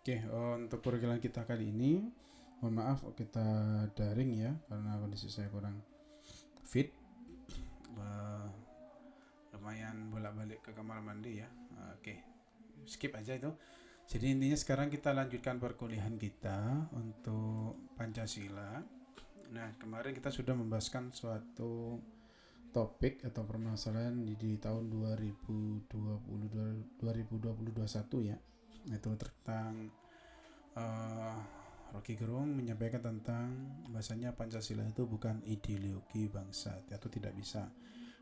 Oke, untuk pergaulan kita kali ini, mohon maaf kita daring ya karena kondisi saya kurang fit. Eh, Lumayan bolak-balik ke kamar mandi ya. Oke, skip aja itu. Jadi intinya sekarang kita lanjutkan perkuliahan kita untuk Pancasila. Nah, kemarin kita sudah membahaskan suatu topik atau permasalahan di tahun 2020 2021 ya. Itu tentang uh, Rocky Gerung menyampaikan tentang bahasanya Pancasila itu bukan ideologi bangsa atau tidak bisa,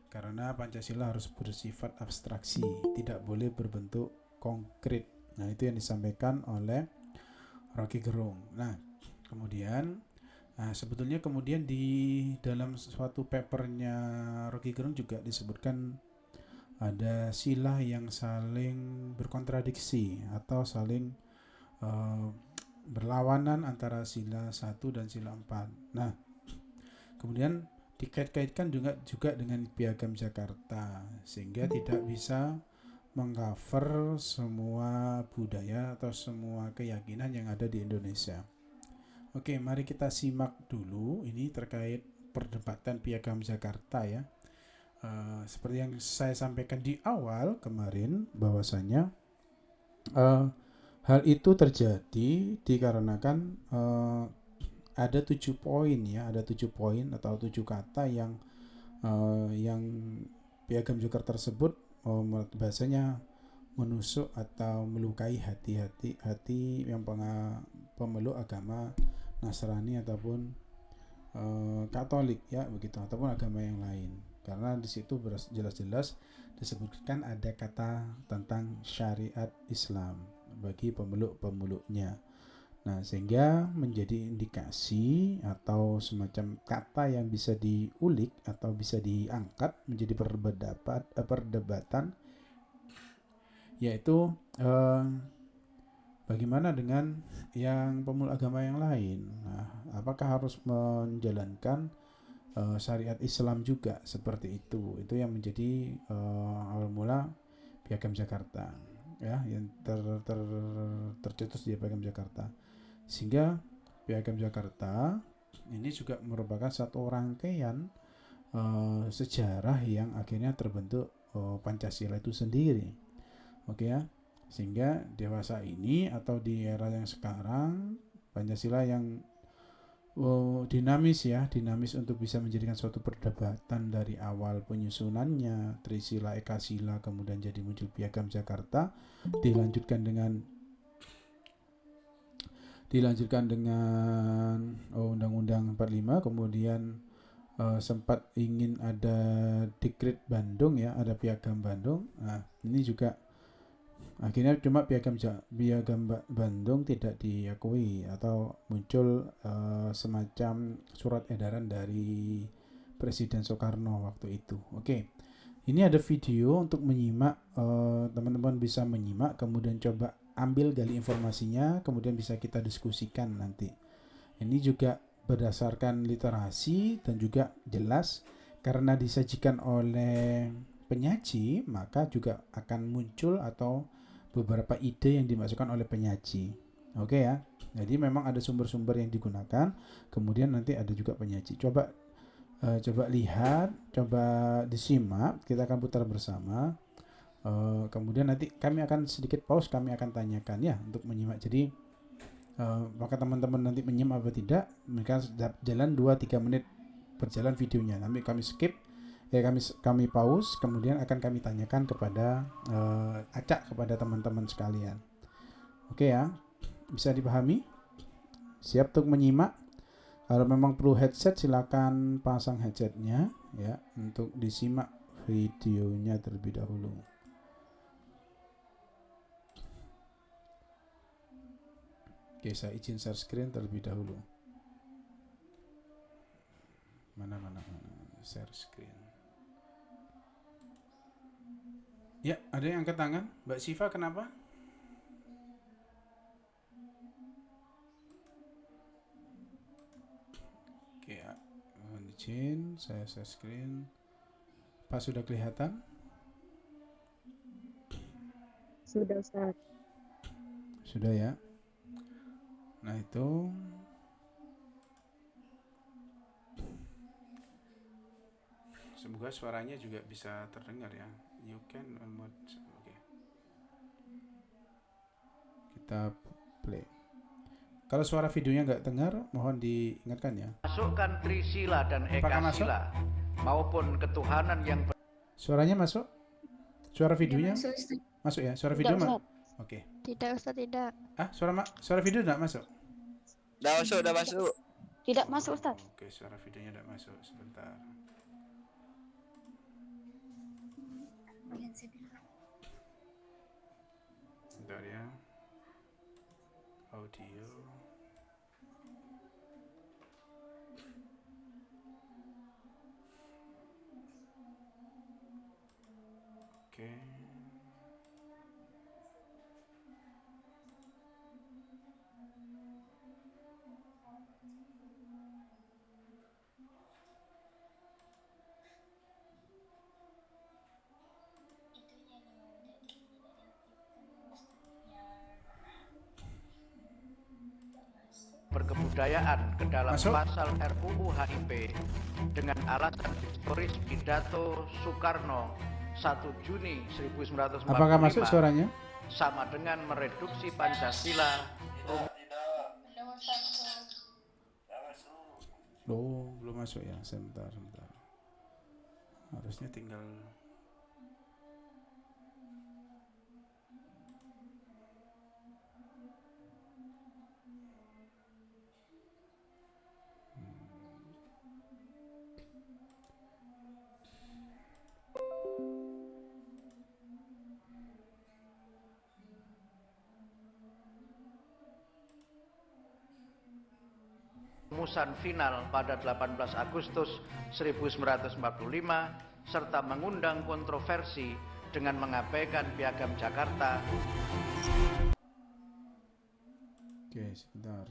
karena Pancasila harus bersifat abstraksi, tidak boleh berbentuk konkret. Nah, itu yang disampaikan oleh Rocky Gerung. Nah, kemudian sebetulnya kemudian di dalam suatu papernya Rocky Gerung juga disebutkan ada sila yang saling berkontradiksi atau saling uh, berlawanan antara sila 1 dan sila 4. Nah, kemudian dikait-kaitkan juga dengan Piagam Jakarta sehingga tidak bisa mengcover semua budaya atau semua keyakinan yang ada di Indonesia. Oke, mari kita simak dulu ini terkait perdebatan Piagam Jakarta ya. Seperti yang saya sampaikan di awal kemarin bahwasanya hal itu terjadi dikarenakan ada 7 poin ya, ada 7 poin atau 7 kata yang Piagam Jakarta tersebut bahasanya menusuk atau melukai hati yang pemeluk agama Nasrani ataupun Katolik ya begitu, ataupun agama yang lain, karena di situ jelas-jelas disebutkan ada kata tentang syariat Islam bagi pemeluk-pemeluknya. Nah, sehingga menjadi indikasi atau semacam kata yang bisa diulik atau bisa diangkat menjadi perdebatan, yaitu eh, bagaimana dengan yang pemeluk agama yang lain. Nah, apakah harus menjalankan syariat Islam juga seperti itu? Itu yang menjadi awal mula Piagam Jakarta ya, yang tercetus di Piagam Jakarta. Sehingga Piagam Jakarta ini juga merupakan satu rangkaian sejarah yang akhirnya terbentuk Pancasila itu sendiri. Oke ya. Sehingga dewasa ini atau di era yang sekarang, Pancasila yang dinamis untuk bisa menjadikan suatu perdebatan dari awal penyusunannya, Trisila, Ekasila, kemudian jadi muncul Piagam Jakarta, dilanjutkan dengan Undang-Undang 45, kemudian sempat ingin ada Dekret Bandung ya, ada Piagam Bandung. Nah, ini juga akhirnya cuma Piagam Bandung tidak diakui atau muncul semacam surat edaran dari Presiden Soekarno waktu itu. Oke, ini ada video untuk menyimak, teman-teman bisa menyimak, kemudian coba ambil gali informasinya, kemudian bisa kita diskusikan nanti. Ini juga berdasarkan literasi dan juga jelas karena disajikan oleh penyaji, maka juga akan muncul atau beberapa ide yang dimasukkan oleh penyaji. Oke ya. Jadi memang ada sumber-sumber yang digunakan, kemudian nanti ada juga penyaji. Coba lihat, coba disimak, kita akan putar bersama. Kemudian nanti kami akan sedikit pause, kami akan tanyakan ya untuk menyimak. Jadi maka teman-teman nanti menyimak apa tidak, mereka jalan 2-3 menit berjalan videonya, nanti kami skip ya, kami pause, kemudian akan kami tanyakan kepada acak kepada teman-teman sekalian. Oke ya, bisa dipahami? Siap untuk menyimak? Kalau memang perlu headset, silakan pasang headsetnya ya untuk disimak videonya terlebih dahulu. Oke, saya izin share screen terlebih dahulu. Mana share screen. Ya, ada yang angkat tangan. Mbak Siva, kenapa? Oke ya, mohon izin saya share screen. Pak, sudah kelihatan? Sudah, Ustaz. Sudah ya. Nah itu semoga suaranya juga bisa terdengar ya. You can unmute. Oke. Kita play. Kalau suara videonya nggak dengar, mohon diingatkan ya. Masukkan Trisila dan Apakah masuk? Ekasila maupun ketuhanan yang Suaranya masuk? Suara videonya? Masuk, Ustaz. Masuk ya? Suara Tidak, video Ustaz. Oke. Tidak, Ustaz, tidak. Ah, suara video enggak masuk? Udah masuk. Tidak masuk, Ustaz. Oke, suara videonya enggak masuk. Sebentar. Bentar ya. Audio. Oke. berkebudayaan ke dalam Masuk. pasal RUU HIP dengan alasan historis pidato Soekarno 1 Juni 1945 Apakah masuk suaranya? sama dengan mereduksi Pancasila. Loh, belum masuk ya. Sebentar. Harusnya tinggal Rumusan final pada 18 Agustus 1945 serta mengundang kontroversi dengan mengabaikan Piagam Jakarta. Oke, sebentar.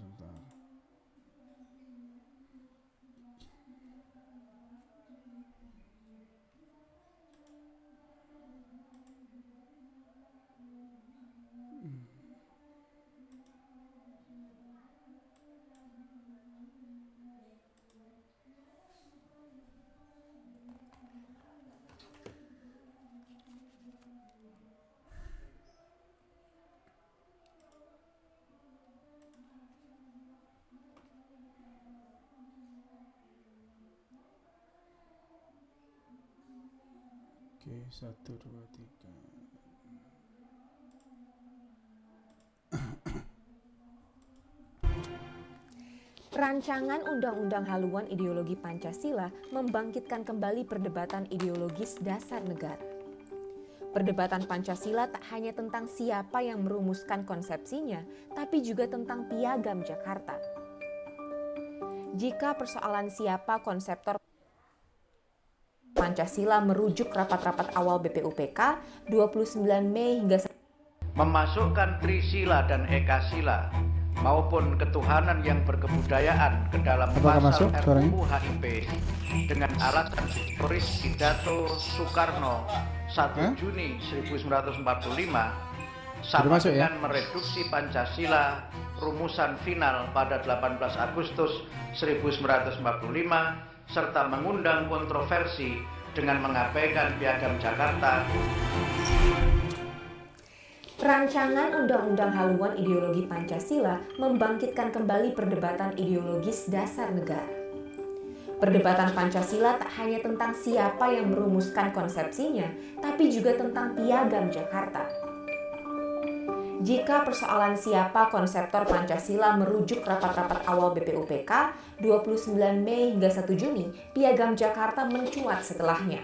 Oke, 1, 2, 3. Rancangan Undang-Undang Haluan Ideologi Pancasila membangkitkan kembali perdebatan ideologis dasar negara. Perdebatan Pancasila tak hanya tentang siapa yang merumuskan konsepsinya, tapi juga tentang Piagam Jakarta. Jika persoalan siapa konseptor Pancasila merujuk rapat-rapat awal BPUPK 29 Mei hingga Memasukkan Trisila dan Ekasila maupun ketuhanan yang berkebudayaan ke dalam pasal RUU HIP dengan alasan historis pidato Soekarno 1 Juni 1945 sama dengan mereduksi Pancasila rumusan final pada 18 Agustus 1945 serta mengundang kontroversi dengan mengabaikan Piagam Jakarta. Rancangan Undang-Undang Haluan Ideologi Pancasila membangkitkan kembali perdebatan ideologis dasar negara. Perdebatan Pancasila tak hanya tentang siapa yang merumuskan konsepsinya, tapi juga tentang Piagam Jakarta. Jika persoalan siapa konseptor Pancasila merujuk rapat-rapat awal BPUPK 29 Mei hingga 1 Juni, Piagam Jakarta mencuat setelahnya.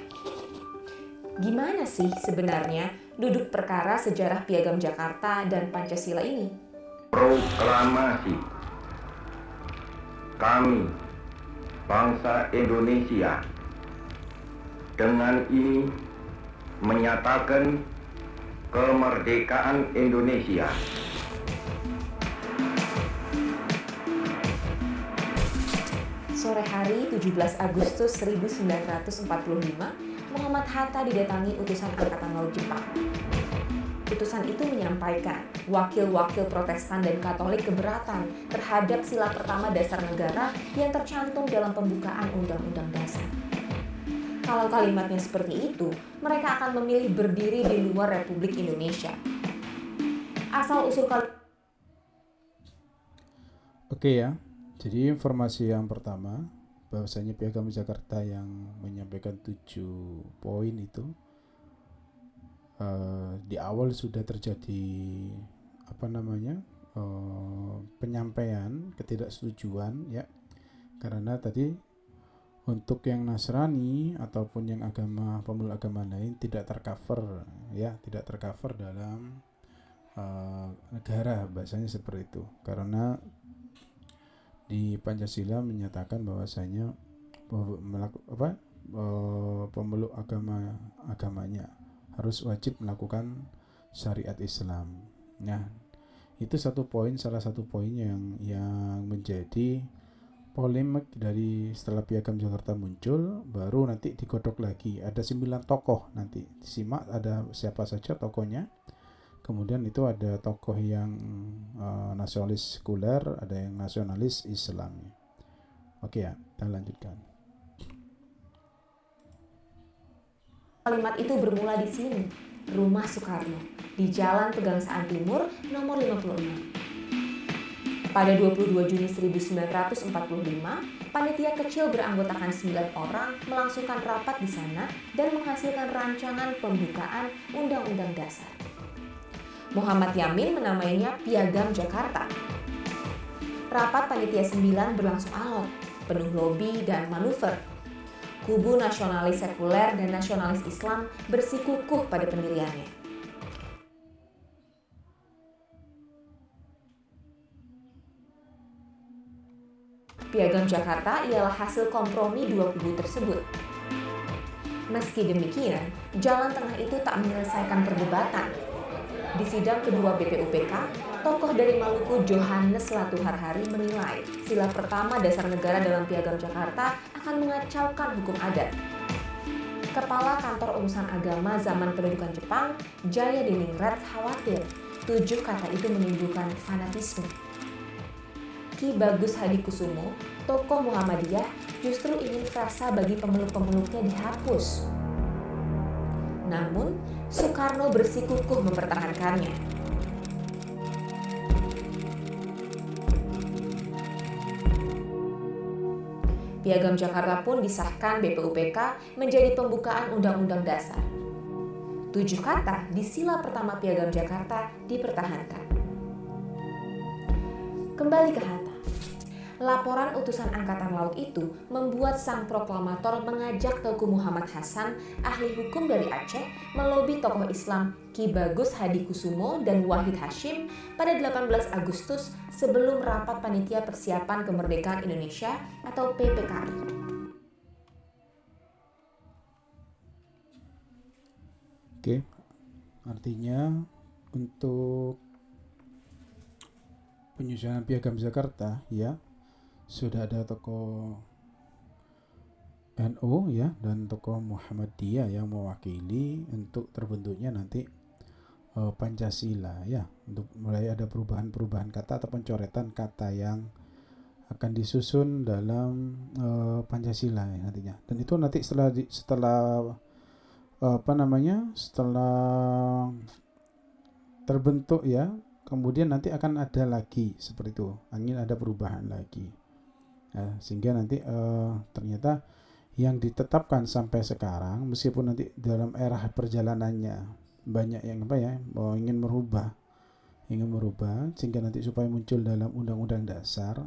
Gimana sih sebenarnya duduk perkara sejarah Piagam Jakarta dan Pancasila ini? Proklamasi kami, bangsa Indonesia, dengan ini menyatakan kemerdekaan Indonesia. Sore hari 17 Agustus 1945, Muhammad Hatta didatangi utusan Angkatan Laut Jepang. putusan itu menyampaikan wakil-wakil Protestan dan Katolik keberatan terhadap sila pertama dasar negara yang tercantum dalam pembukaan Undang-Undang Dasar. Kalau kalimatnya seperti itu, mereka akan memilih berdiri di luar Republik Indonesia. Asal-usul Oke ya, jadi informasi yang pertama bahwasanya Piagam Jakarta yang menyampaikan 7 poin itu di awal sudah terjadi penyampaian ketidaksetujuan ya, karena tadi untuk yang Nasrani ataupun yang pemeluk agama lain tidak tercover dalam negara, bahasanya seperti itu, karena di Pancasila menyatakan bahwasanya pemeluk agamanya harus wajib melakukan syariat Islam. Nah, itu salah satu poin yang menjadi polemik dari setelah Piagam Jakarta muncul, baru nanti digodok lagi. Ada 9 tokoh, nanti disimak ada siapa saja tokohnya. Kemudian itu ada tokoh yang nasionalis sekuler, ada yang nasionalis Islam. Oke ya, kita lanjutkan. Kalimat itu bermula di sini, Rumah Soekarno, di Jalan Pegangsaan Timur, nomor 56. Pada 22 Juni 1945, panitia kecil beranggotakan 9 orang melangsungkan rapat di sana dan menghasilkan rancangan pembukaan Undang-Undang Dasar. Muhammad Yamin menamainya Piagam Jakarta. Rapat panitia 9 berlangsung alot, penuh lobi dan manuver. Kubu nasionalis sekuler dan nasionalis Islam bersikukuh pada pendiriannya. Piagam Jakarta ialah hasil kompromi dua kubu tersebut. Meski demikian, jalan tengah itu tak menyelesaikan perdebatan. Di sidang kedua BPUPK, tokoh dari Maluku Johannes Latuharhari menilai sila pertama dasar negara dalam Piagam Jakarta akan mengacaukan hukum adat. Kepala Kantor Urusan Agama zaman pendudukan Jepang, Jaya Diningrat, khawatir 7 kata itu menimbulkan fanatisme. Ki Bagus Hadikusumo, tokoh Muhammadiyah, justru ingin frasa bagi pemeluk-pemeluknya dihapus. Namun, Soekarno bersikukuh mempertahankannya. Piagam Jakarta pun disahkan BPUPK menjadi pembukaan Undang-Undang Dasar. 7 kata di sila pertama Piagam Jakarta dipertahankan. Kembali ke Hatta. Laporan utusan Angkatan Laut itu membuat sang proklamator mengajak Teuku Muhammad Hasan, ahli hukum dari Aceh, melobi tokoh Islam Ki Bagus Hadikusumo dan Wahid Hasyim pada 18 Agustus sebelum rapat Panitia Persiapan Kemerdekaan Indonesia atau PPKI. Oke, artinya untuk penyusunan Piagam Jakarta ya, sudah ada tokoh NU ya dan tokoh Muhammadiyah yang mewakili untuk terbentuknya nanti Pancasila ya, untuk mulai ada perubahan-perubahan kata atau pencoretan kata yang akan disusun dalam Pancasila ya, nantinya. Dan itu nanti setelah terbentuk ya, kemudian nanti akan ada lagi seperti itu, ada perubahan lagi. Ya, sehingga nanti ternyata yang ditetapkan sampai sekarang, meskipun nanti dalam era perjalanannya banyak yang ingin merubah sehingga nanti supaya muncul dalam Undang-Undang Dasar,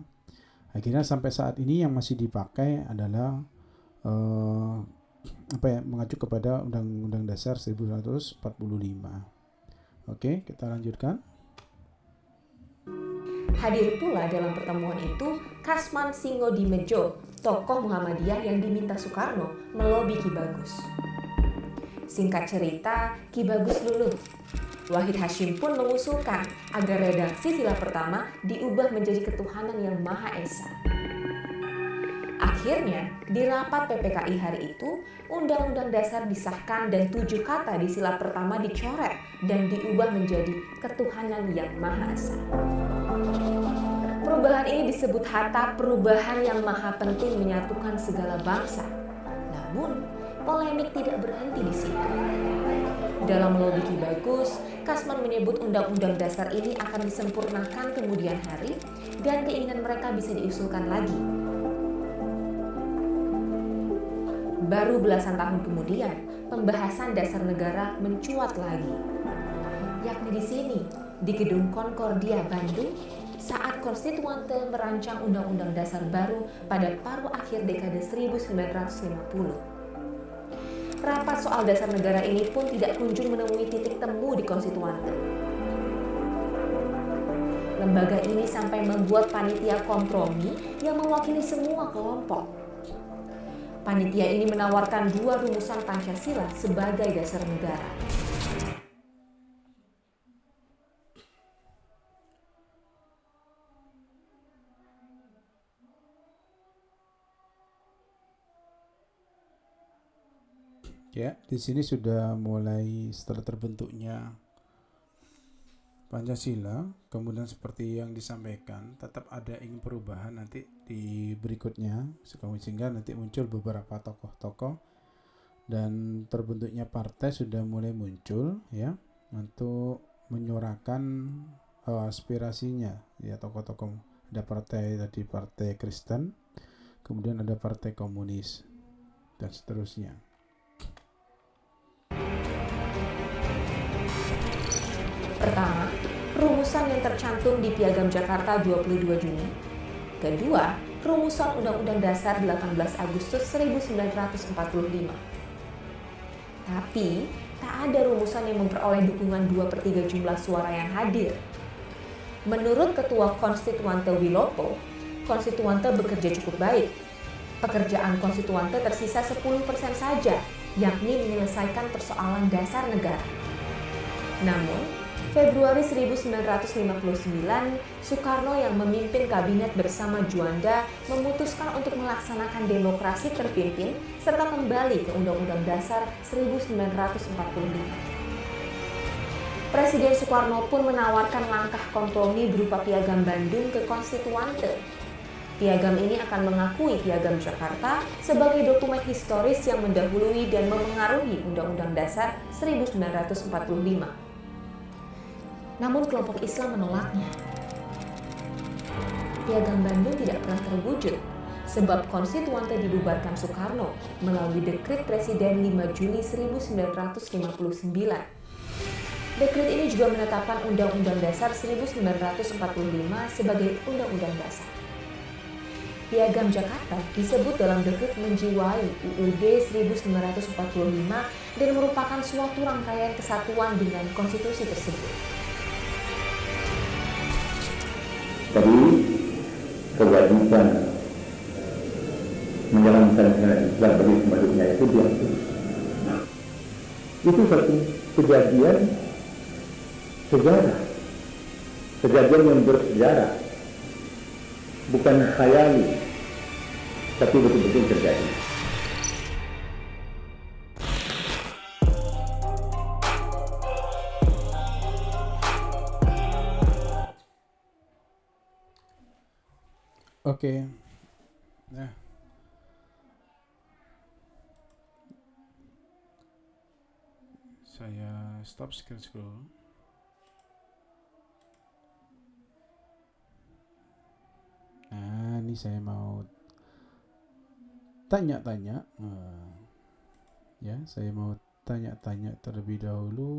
akhirnya sampai saat ini yang masih dipakai adalah mengacu kepada Undang-Undang Dasar 1945. Oke, kita lanjutkan. Hadir pula dalam pertemuan itu Kasman Singodimedjo, tokoh Muhammadiyah yang diminta Soekarno melobi Ki Bagus. Singkat cerita, Ki Bagus luluh. Wahid Hasyim pun mengusulkan agar redaksi sila pertama diubah menjadi ketuhanan yang Maha Esa. Akhirnya, di rapat PPKI hari itu, Undang-Undang Dasar disahkan dan 7 kata di sila pertama dicoret dan diubah menjadi ketuhanan yang Maha Esa. Perubahan ini disebut Hatta perubahan yang maha penting menyatukan segala bangsa. Namun, polemik tidak berhenti di situ. Dalam melobi Ki Bagus, Kasman menyebut Undang-Undang Dasar ini akan disempurnakan kemudian hari dan keinginan mereka bisa diusulkan lagi. Baru belasan tahun kemudian, pembahasan dasar negara mencuat lagi. Yakni di sini, di Gedung Concordia, Bandung, saat konstituante merancang Undang-Undang Dasar baru pada paruh akhir dekade 1950. Rapat soal dasar negara ini pun tidak kunjung menemui titik temu di konstituante. Lembaga ini sampai membuat panitia kompromi yang mewakili semua kelompok. Panitia ini menawarkan 2 rumusan Pancasila sebagai dasar negara. Ya, di sini sudah mulai setelah terbentuknya Pancasila, kemudian seperti yang disampaikan, tetap ada ingin perubahan nanti di berikutnya, sehingga nanti muncul beberapa tokoh-tokoh dan terbentuknya partai sudah mulai muncul ya untuk menyuarakan aspirasinya ya tokoh-tokoh. Ada partai tadi partai Kristen, kemudian ada partai komunis dan seterusnya. Pertama, rumusan yang tercantum di Piagam Jakarta 22 Juni. Kedua, rumusan Undang-Undang Dasar 18 Agustus 1945. Tapi, tak ada rumusan yang memperoleh dukungan 2/3 jumlah suara yang hadir. Menurut Ketua Konstituante Wilopo, konstituante bekerja cukup baik. Pekerjaan konstituante tersisa 10% saja, yakni menyelesaikan persoalan dasar negara. Namun, Februari 1959, Soekarno yang memimpin kabinet bersama Juanda memutuskan untuk melaksanakan demokrasi terpimpin serta kembali ke Undang-Undang Dasar 1945. Presiden Soekarno pun menawarkan langkah kompromi berupa Piagam Bandung ke konstituante. Piagam ini akan mengakui Piagam Jakarta sebagai dokumen historis yang mendahului dan memengaruhi Undang-Undang Dasar 1945. Namun kelompok Islam menolaknya. Piagam Bandung tidak pernah terwujud, sebab konstituante dibubarkan Soekarno melalui dekret Presiden 5 Juli 1959. Dekret ini juga menetapkan Undang-Undang Dasar 1945 sebagai Undang-Undang Dasar. Piagam Jakarta disebut dalam dekret menjiwai UUD 1945 dan merupakan suatu rangkaian kesatuan dengan konstitusi tersebut. Jadi kewajiban menjalankan Islam bagi penduduknya itu diatur. Itu satu kejadian sejarah, kejadian yang bersejarah, bukan khayali, tapi betul-betul terjadi. Oke. Nah. Saya stop scroll. Nah, ini saya mau tanya-tanya. Ya, saya mau tanya-tanya terlebih dahulu.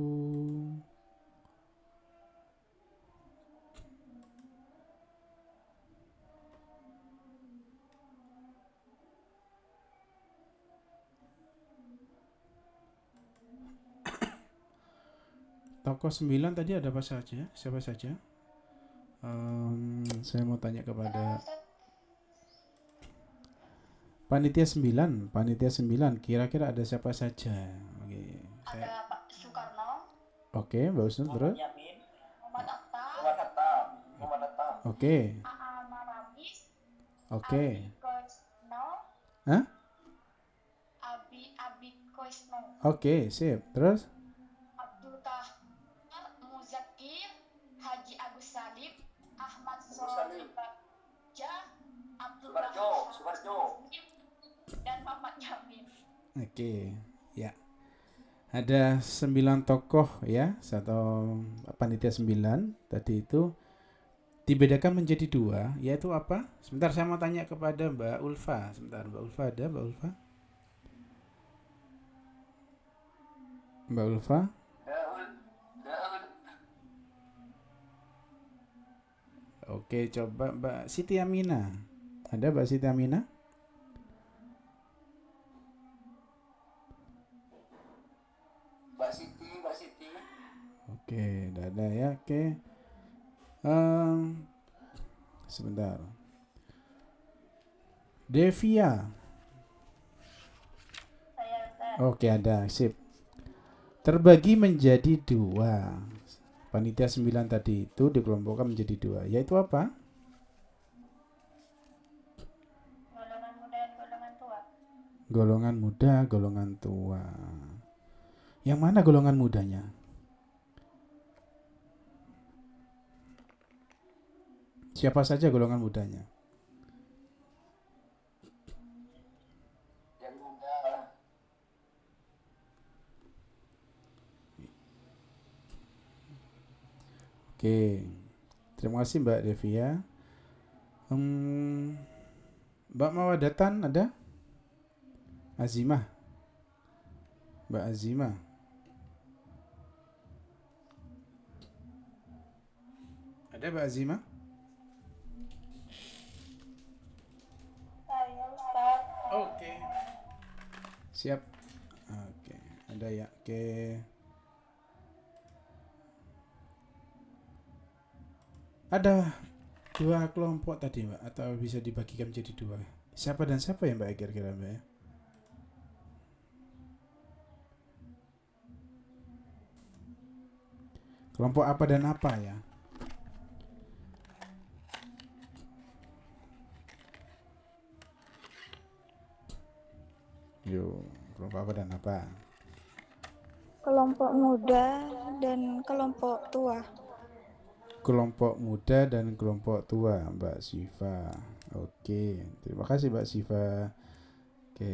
Tokoh 9 tadi ada apa saja? Siapa saja? Saya mau tanya kepada Panitia 9, kira-kira ada siapa saja? Oke. Ada Pak Soekarno, Oke, bagus terus. Muhammad Atta, Oke. Aa Maramis, Oke. Kusno, Hah? Abi Koisno, Oke, sip. Terus? Abdul Kahar Muzakir, Haji Agus Salim, Ahmad Solibaja, Abdul Rahman dan Muhammad Yamin. Oke, ya. Ada 9 tokoh ya, satu panitia 9 tadi itu dibedakan menjadi 2, yaitu apa? Sebentar saya mau tanya kepada Mbak Ulfa. Sebentar, Mbak Ulfa ada, Mbak Ulfa? Mbak Ulfa? Oke, coba Mbak Siti Amina. Ada Mbak Siti Amina? Mbak Siti. Oke, tidak ada ya. Oke. Sebentar. Devia. Saya Ustaz. Oke, ada. Sip. Terbagi menjadi 2. Panitia 9 tadi itu dikelompokkan menjadi 2. Yaitu apa? Golongan muda dan golongan tua. Golongan muda, golongan tua. Yang mana golongan mudanya? Siapa saja golongan mudanya? Yang muda. Oke. Terima kasih Mbak Devia. Mbak Mawadatan ada? Azimah. Mbak Azimah. Ada Mbak Azimah? Saya Ustaz. Oke. Siap. Oke, ada ya. Oke. Ada 2 kelompok tadi Mbak, atau bisa dibagikan menjadi 2. Siapa dan siapa ya Mbak kira-kira Mbak ya? Kelompok apa dan apa ya? Yuk, kelompok apa dan apa? Kelompok muda dan kelompok tua. Kelompok muda dan kelompok tua, Mbak Siva. Oke, terima kasih Mbak Siva. Oke,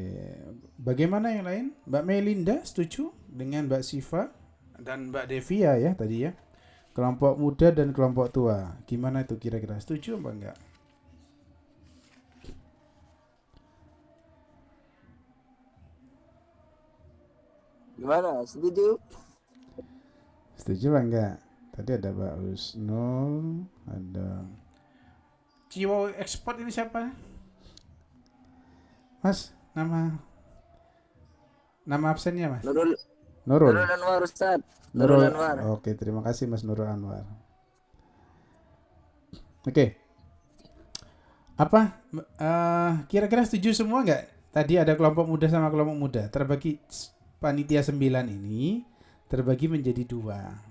bagaimana yang lain? Mbak Melinda setuju dengan Mbak Siva dan Mbak Devia ya tadi ya? Kelompok muda dan kelompok tua. Gimana itu kira-kira? Setuju apa enggak? Gimana? Setuju? Setuju apa enggak? Tadi ada Mbak Husnul, ada Ciwo Ekspor ini siapa? Mas, nama absennya Mas? Nurul Nurul. Anwar Ustaz. Nurul Nurul Anwar. Oke, terima kasih Mas Nurul Anwar. Oke. Apa? Kira-kira setuju semua nggak? Tadi ada kelompok muda sama kelompok muda. Terbagi panitia 9 ini terbagi menjadi 2.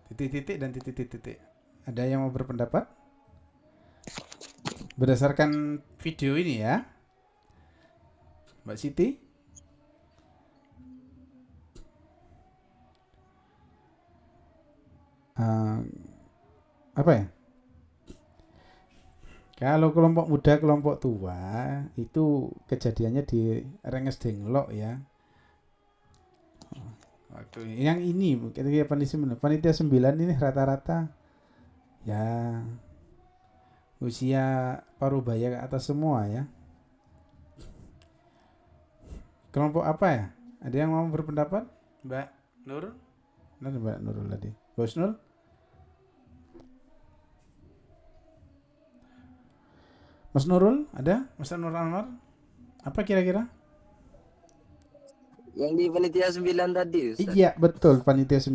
Titik-titik dan titik-titik. Ada yang mau berpendapat? Berdasarkan video ini ya. Mbak Siti? Apa ya? Kalau kelompok muda, kelompok tua itu kejadiannya di Renges Denglok ya. Waktu yang ini ketika panitia 9 ini rata-rata ya usia parubaya ke atas semua ya. Kelompok apa ya? Ada yang mau berpendapat? Mbak Nur? Nah, Mbak Nurul tadi. Bos Nur? Mas Nurul ada? Mas Nurul Anwar? Apa kira-kira? Yang di panitia 9 tadi Ustaz. Iya betul, panitia 9.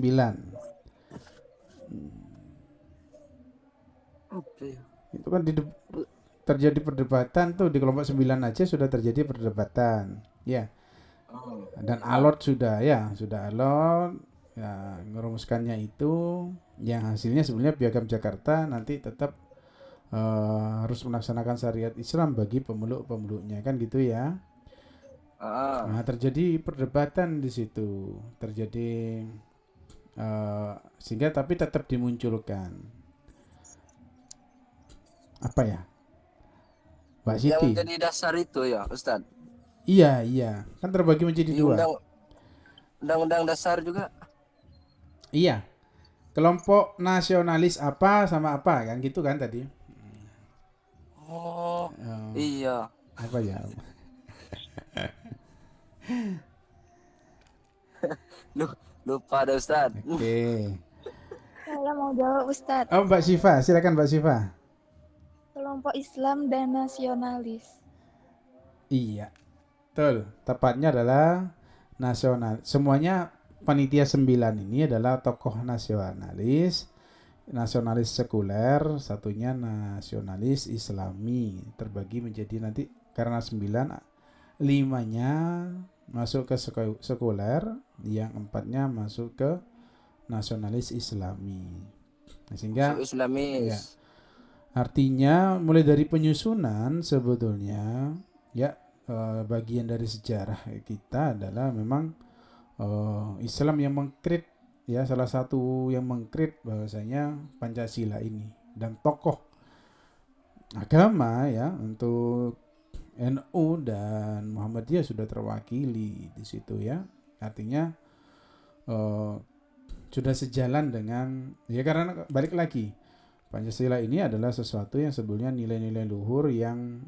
Apa ya? Itu kan terjadi perdebatan tuh di kelompok 9 aja sudah terjadi perdebatan. Ya. Dan alot sudah alot ya, merumuskannya itu yang hasilnya sebenarnya Piagam Jakarta nanti tetap harus melaksanakan syariat Islam bagi pemeluk-pemeluknya, kan gitu ya. Nah, terjadi perdebatan di situ, terjadi sehingga tapi tetap dimunculkan apa ya, Mbak Yang Siti? jadi dasar itu ya, Ustadz. Iya, kan terbagi menjadi Di dua. undang-undang dasar juga. Iya, kelompok nasionalis apa sama apa kan gitu kan tadi. Oh, iya. Apa ya? Lupa ada Ustadz. Oke. Saya mau jawab Ustadz. Oh, Mbak Siva, silakan Mbak Siva. Kelompok Islam dan nasionalis. Iya, betul. Tepatnya adalah nasional. Semuanya panitia 9 ini adalah tokoh nasionalis, nasionalis sekuler, satunya nasionalis Islami. Terbagi menjadi nanti karena 9, 5-nya masuk ke sekuler, yang 4-nya masuk ke nasionalis Islami. Nah, sehingga Islamis. ya, artinya mulai dari penyusunan sebetulnya ya, bagian dari sejarah kita adalah memang Islam yang mengkrit ya, salah satu yang mengkrit bahwasanya Pancasila ini, dan tokoh agama ya untuk NU dan Muhammadiyah sudah terwakili di situ ya. Artinya sudah sejalan dengan ya, karena balik lagi Pancasila ini adalah sesuatu yang sebetulnya nilai-nilai luhur yang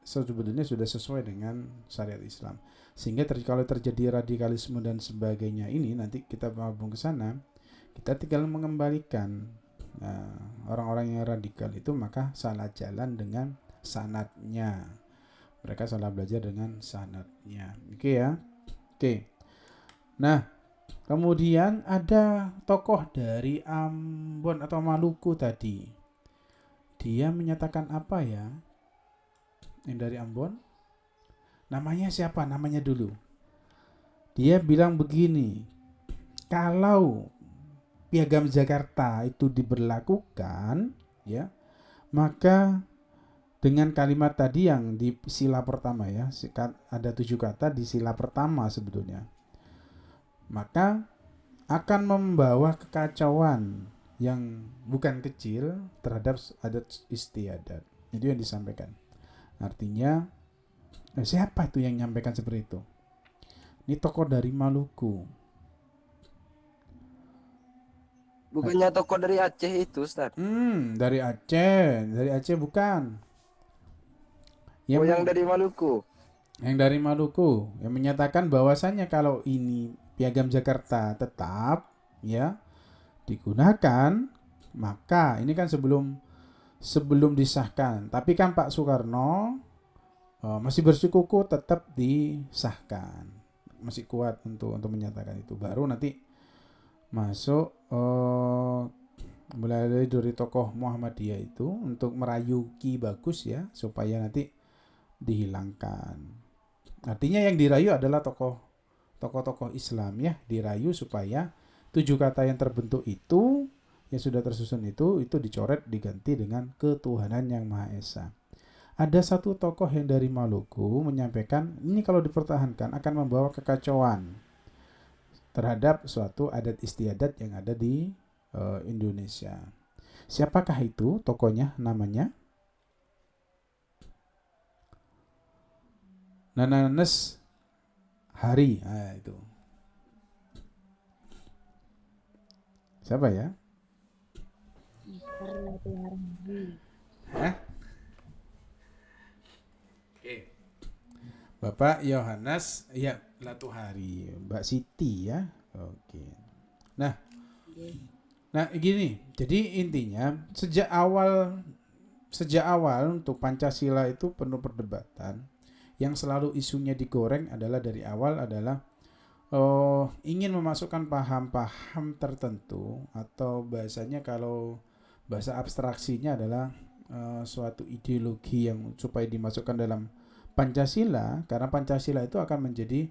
sebetulnya sudah sesuai dengan syariat Islam. Sehingga kalau terjadi radikalisme dan sebagainya ini, nanti kita mabung ke sana, kita tinggal mengembalikan orang-orang yang radikal itu, maka salah jalan dengan sanadnya. Mereka salah belajar dengan sanadnya. Oke ya. Oke. Nah, kemudian ada tokoh dari Ambon atau Maluku tadi. Dia menyatakan apa ya? Yang dari Ambon? Namanya siapa? Namanya dulu. Dia bilang begini. Kalau Piagam Jakarta itu diberlakukan, ya, maka dengan kalimat tadi yang di sila pertama ya, ada 7 kata di sila pertama sebetulnya, maka akan membawa kekacauan yang bukan kecil terhadap adat istiadat. Itu yang disampaikan. Artinya siapa itu yang menyampaikan seperti itu? Ini tokoh dari Maluku. Bukannya tokoh dari Aceh itu, Ustaz? Dari Aceh bukan. Yang dari Maluku. Yang dari Maluku yang menyatakan bahwasannya kalau ini Piagam Jakarta tetap ya digunakan, maka ini kan sebelum disahkan, tapi kan Pak Soekarno masih bersikukuh tetap disahkan, masih kuat untuk menyatakan itu. Baru nanti masuk mulai dari tokoh Muhammadiyah itu untuk merayu Ki Bagus ya, supaya nanti dihilangkan. Artinya yang dirayu adalah tokoh-tokoh Islam ya, dirayu supaya 7 kata yang terbentuk itu, yang sudah tersusun itu dicoret, diganti dengan ketuhanan yang Maha Esa. Ada satu tokoh yang dari Maluku menyampaikan ini kalau dipertahankan akan membawa kekacauan terhadap suatu adat istiadat yang ada di Indonesia. Siapakah itu tokohnya? Namanya Nananes Hari. Itu siapa ya? Bapak Yohanes ya Latuhari, Mbak Siti ya. Oke. Nah gini. Jadi intinya sejak awal untuk Pancasila itu penuh perdebatan. Yang selalu isunya digoreng adalah dari awal adalah ingin memasukkan paham-paham tertentu, atau bahasanya kalau bahasa abstraksinya adalah suatu ideologi yang supaya dimasukkan dalam Pancasila, karena Pancasila itu akan menjadi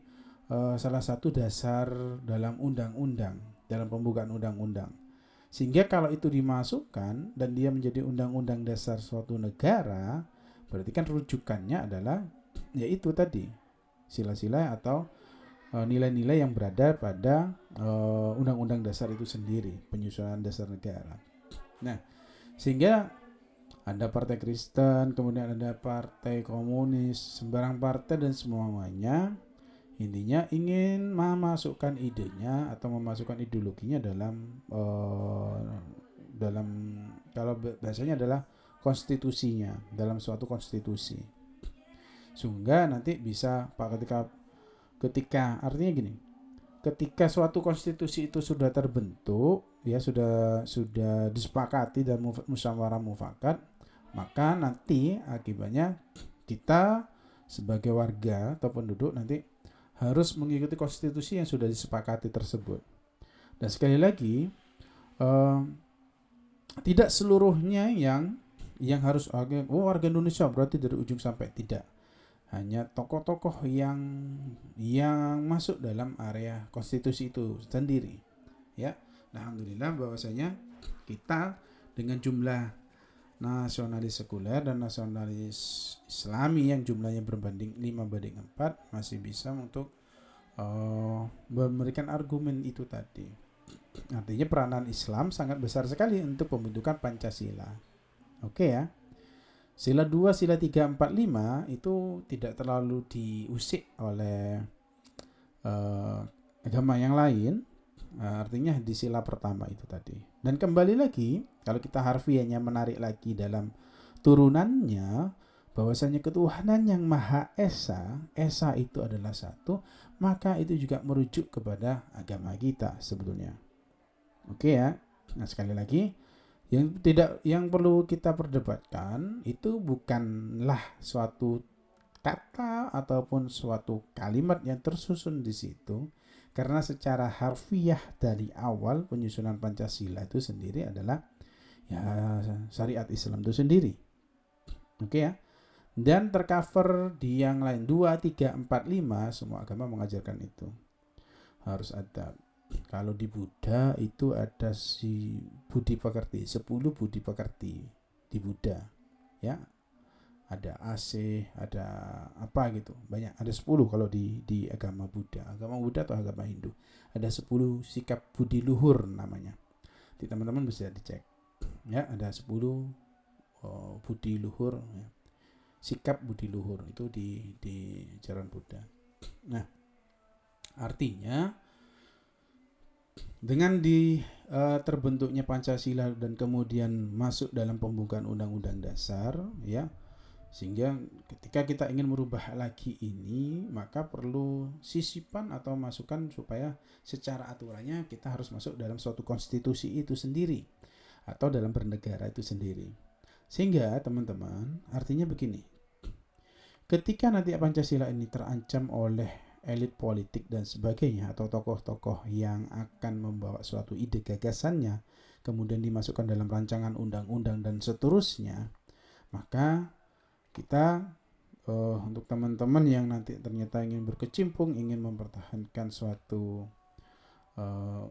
salah satu dasar dalam undang-undang, dalam pembukaan undang-undang. Sehingga kalau itu dimasukkan dan dia menjadi undang-undang dasar suatu negara, berarti kan rujukannya adalah yaitu tadi sila-sila atau nilai-nilai yang berada pada undang-undang dasar itu sendiri, penyusunan dasar negara. Nah, sehingga ada partai Kristen, kemudian ada partai komunis, sembarang partai dan semuanya intinya ingin memasukkan idenya atau memasukkan ideologinya dalam kalau bahasanya adalah konstitusinya, dalam suatu konstitusi. Sehingga nanti bisa ketika artinya gini, ketika suatu konstitusi itu sudah terbentuk, ya sudah disepakati dan musyawarah mufakat, maka nanti akibatnya kita sebagai warga atau penduduk nanti harus mengikuti konstitusi yang sudah disepakati tersebut. Dan sekali lagi, tidak seluruhnya yang harus warga Indonesia berarti dari ujung sampai, tidak. Hanya tokoh-tokoh yang masuk dalam area konstitusi itu sendiri. Ya, alhamdulillah bahwasanya kita dengan jumlah nasionalis sekuler dan nasionalis Islami yang jumlahnya berbanding 5:4 masih bisa untuk memberikan argumen itu tadi. Artinya peranan Islam sangat besar sekali untuk pembentukan Pancasila. Oke ya. Sila 2, sila 3, 4, 5 itu tidak terlalu diusik oleh agama yang lain. Artinya di sila pertama itu tadi. Dan kembali lagi, kalau kita harfiahnya menarik lagi dalam turunannya, bahwasanya ketuhanan yang Maha Esa, Esa itu adalah satu, maka itu juga merujuk kepada agama kita sebetulnya. Oke ya. Nah, sekali lagi, yang perlu kita perdebatkan itu bukanlah suatu kata ataupun suatu kalimat yang tersusun di situ, karena secara harfiah dari awal penyusunan Pancasila itu sendiri adalah ya syariat Islam itu sendiri. Oke ya. Dan tercover di yang lain 2, 3, 4, 5 semua agama mengajarkan itu. Harus ada. Kalau di Buddha itu ada si budi pekerti, 10 budi pekerti di Buddha. Ya. Ada asih, ada apa gitu. Banyak, ada 10 kalau di agama Buddha. Agama Buddha atau agama Hindu. Ada 10 sikap budi luhur namanya. Di teman-teman bisa dicek. Ya, ada 10 budi luhur ya. Sikap budi luhur itu di ajaran Buddha. Nah, artinya dengan terbentuknya Pancasila dan kemudian masuk dalam pembukaan Undang-Undang Dasar, ya, sehingga ketika kita ingin merubah lagi ini, maka perlu sisipan atau masukan supaya secara aturannya kita harus masuk dalam suatu konstitusi itu sendiri atau dalam bernegara itu sendiri. Sehingga teman-teman, artinya begini, ketika nanti Pancasila ini terancam oleh elit politik dan sebagainya atau tokoh-tokoh yang akan membawa suatu ide gagasannya kemudian dimasukkan dalam rancangan undang-undang dan seterusnya, maka kita untuk teman-teman yang nanti ternyata ingin berkecimpung, ingin mempertahankan suatu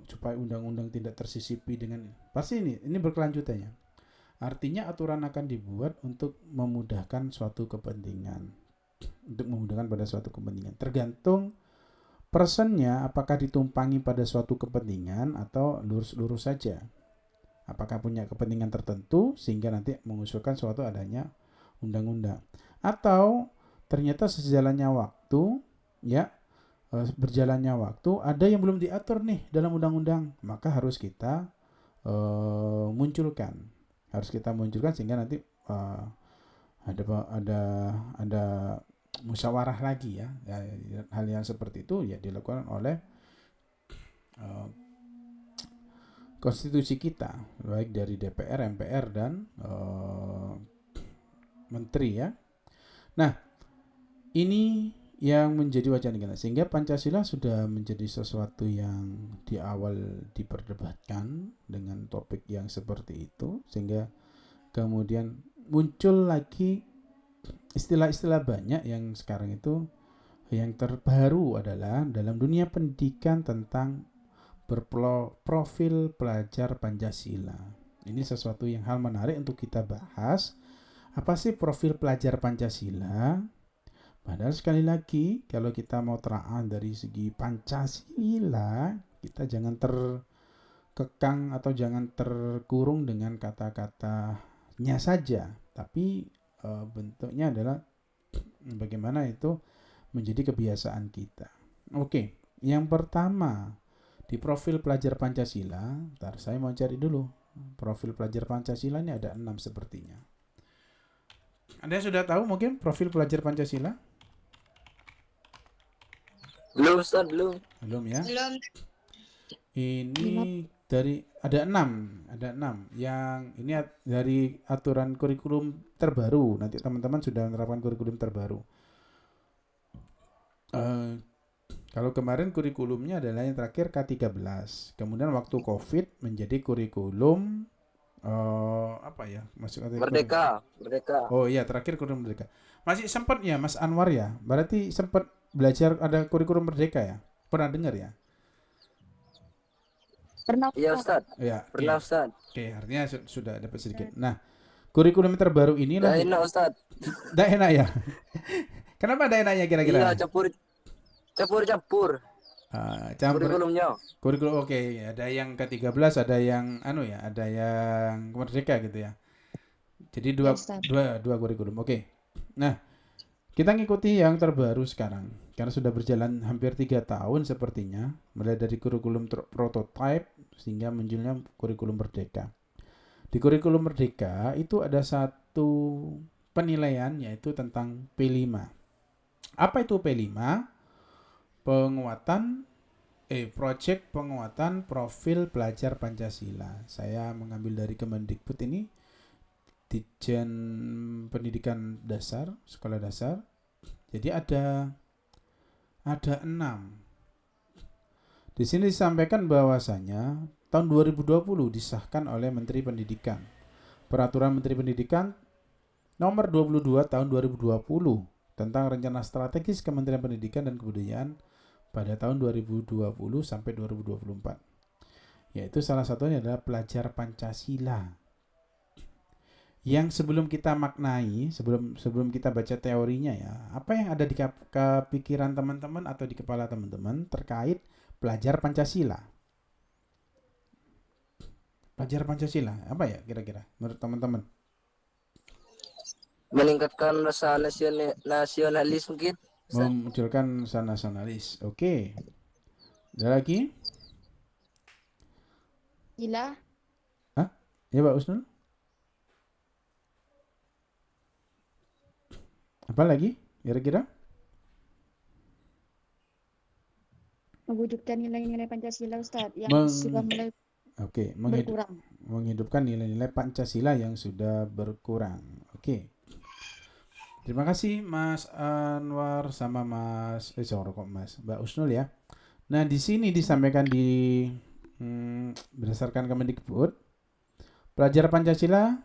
supaya undang-undang tidak tersisipi dengan pasti ini berkelanjutannya. Artinya aturan akan dibuat untuk memudahkan suatu kepentingan. Untuk memudahkan pada suatu kepentingan. Tergantung personnya apakah ditumpangi pada suatu kepentingan atau lurus-lurus saja. Apakah punya kepentingan tertentu sehingga nanti mengusulkan suatu adanya undang-undang. Atau ternyata sejalannya waktu, ya, berjalannya waktu ada yang belum diatur nih dalam undang-undang, maka harus kita munculkan. Harus kita munculkan sehingga nanti ada musyawarah lagi ya. Hal yang seperti itu ya dilakukan oleh konstitusi kita, baik dari DPR, MPR dan menteri ya. Nah, ini yang menjadi wacana kita sehingga Pancasila sudah menjadi sesuatu yang di awal diperdebatkan dengan topik yang seperti itu, sehingga kemudian muncul lagi istilah-istilah banyak yang sekarang itu yang terbaru adalah dalam dunia pendidikan tentang berprofil pelajar Pancasila. Ini sesuatu yang hal menarik untuk kita bahas. Apa sih profil pelajar Pancasila? Padahal sekali lagi, kalau kita mau telaah dari segi Pancasila, kita jangan terkekang atau jangan terkurung dengan kata-katanya saja, tapi bentuknya adalah bagaimana itu menjadi kebiasaan kita. Oke, yang pertama di profil pelajar Pancasila, ntar saya mau cari dulu. Profil pelajar Pancasila ini ada 6 sepertinya. Anda sudah tahu mungkin profil pelajar Pancasila? Belum Ustaz, belum. Belum ya? Belum. Ini dari ada 6 yang ini dari aturan kurikulum terbaru. Nanti teman-teman sudah menerapkan kurikulum terbaru. Kalau kemarin kurikulumnya adalah yang terakhir K13. Kemudian waktu COVID menjadi kurikulum apa ya? Masuk Merdeka. Oh iya, terakhir kurikulum Merdeka. Masih sempat ya Mas Anwar ya? Berarti sempat belajar ada kurikulum Merdeka ya? Pernah dengar ya? Pernah Iya Ustaz. Ya, Pernah oke. Ustaz. Oke, artinya sudah dapat sedikit. Nah, kurikulum terbaru ini Dah enak Ustaz. Dah enak ya? Kenapa dah enaknya kira-kira? Iya, campur. Campur Kurikulumnya. kurikulum oke. Ada yang ke-13, ada yang ada yang Merdeka gitu ya. Jadi dua kurikulum. Oke. Nah, kita ngikuti yang terbaru sekarang karena sudah berjalan hampir 3 tahun sepertinya, mulai dari kurikulum prototype sehingga munculnya kurikulum Merdeka. Di kurikulum Merdeka itu ada satu penilaian yaitu tentang P5. Apa itu P5? Proyek penguatan profil pelajar Pancasila. Saya mengambil dari Kemendikbud ini, Ditjen Pendidikan Dasar, Sekolah Dasar. Jadi ada 6. Di sini disampaikan bahwasanya tahun 2020 disahkan oleh Menteri Pendidikan Peraturan Menteri Pendidikan Nomor 22 Tahun 2020 tentang Rencana Strategis Kementerian Pendidikan dan Kebudayaan pada tahun 2020 sampai 2024. Yaitu salah satunya adalah pelajar Pancasila. Yang sebelum kita maknai, sebelum kita baca teorinya ya, apa yang ada di kepikiran teman-teman atau di kepala teman-teman terkait pelajar Pancasila? Pelajar Pancasila, apa ya kira-kira menurut teman-teman? Meningkatkan rasa nasionalis mungkin. Memunculkan rasa nasionalis. Oke. Ada lagi? Gila. Hah? Ya Pak Usnul? Apa lagi kira-kira? Mewujudkan nilai-nilai Pancasila Ustadz yang sudah mulai Oke, berkurang. menghidupkan nilai-nilai Pancasila yang sudah berkurang. Oke. Terima kasih Mas Anwar sama Mbak Usnul ya. Nah, di sini disampaikan berdasarkan Kemendikbud, pelajar Pancasila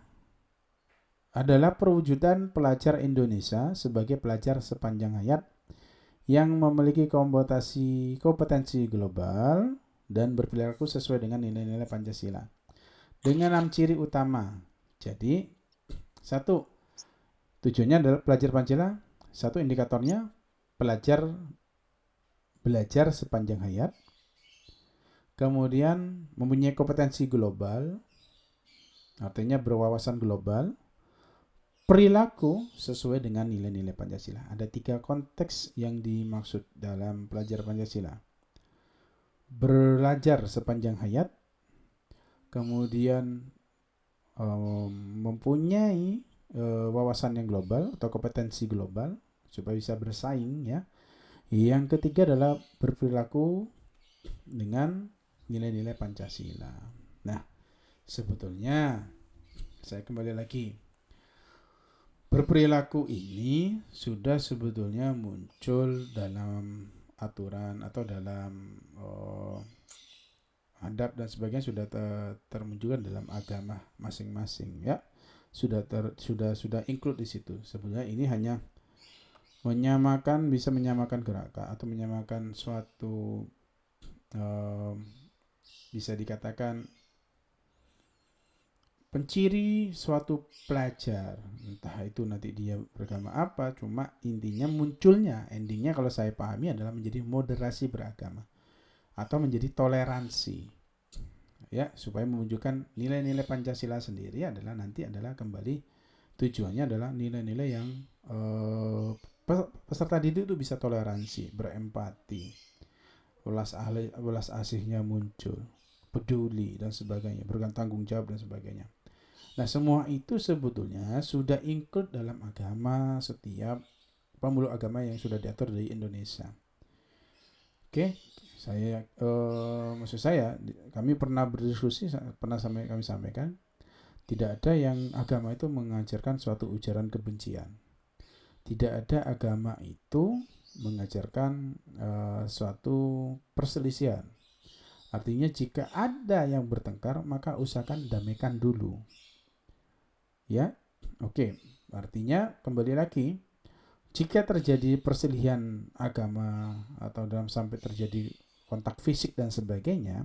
adalah perwujudan pelajar Indonesia sebagai pelajar sepanjang hayat yang memiliki kompetensi global dan berperilaku sesuai dengan nilai-nilai Pancasila dengan 6 ciri utama. Jadi, 1, tujuannya adalah pelajar Pancasila. 1, indikatornya belajar sepanjang hayat. Kemudian mempunyai kompetensi global, artinya berwawasan global. Perilaku sesuai dengan nilai-nilai Pancasila. Ada 3 konteks yang dimaksud dalam pelajar Pancasila. Belajar sepanjang hayat, kemudian mempunyai wawasan yang global atau kompetensi global supaya bisa bersaing ya. Yang ketiga adalah berperilaku dengan nilai-nilai Pancasila. Nah, sebetulnya saya kembali lagi, berperilaku ini sudah sebetulnya muncul dalam aturan atau dalam adab dan sebagainya, sudah termunculkan dalam agama masing-masing ya. Sudah include di situ. Sebenarnya ini hanya bisa menyamakan gerakan atau menyamakan suatu bisa dikatakan penciri suatu pelajar, entah itu nanti dia beragama apa, cuma intinya munculnya, endingnya kalau saya pahami adalah menjadi moderasi beragama atau menjadi toleransi, ya, supaya menunjukkan nilai-nilai Pancasila sendiri adalah nanti adalah kembali tujuannya adalah nilai-nilai yang peserta didik itu bisa toleransi, berempati, welas asihnya muncul, peduli dan sebagainya, bertanggung jawab dan sebagainya. Nah, semua itu sebetulnya sudah include dalam agama setiap pemeluk agama yang sudah diatur di Indonesia. Oke, maksud saya kami pernah berdiskusi, kami sampaikan tidak ada yang agama itu mengajarkan suatu ujaran kebencian. Tidak ada agama itu mengajarkan suatu perselisihan. Artinya jika ada yang bertengkar maka usahakan damaikan dulu. Ya, oke. Artinya kembali lagi, jika terjadi perselisihan agama atau sampai terjadi kontak fisik dan sebagainya,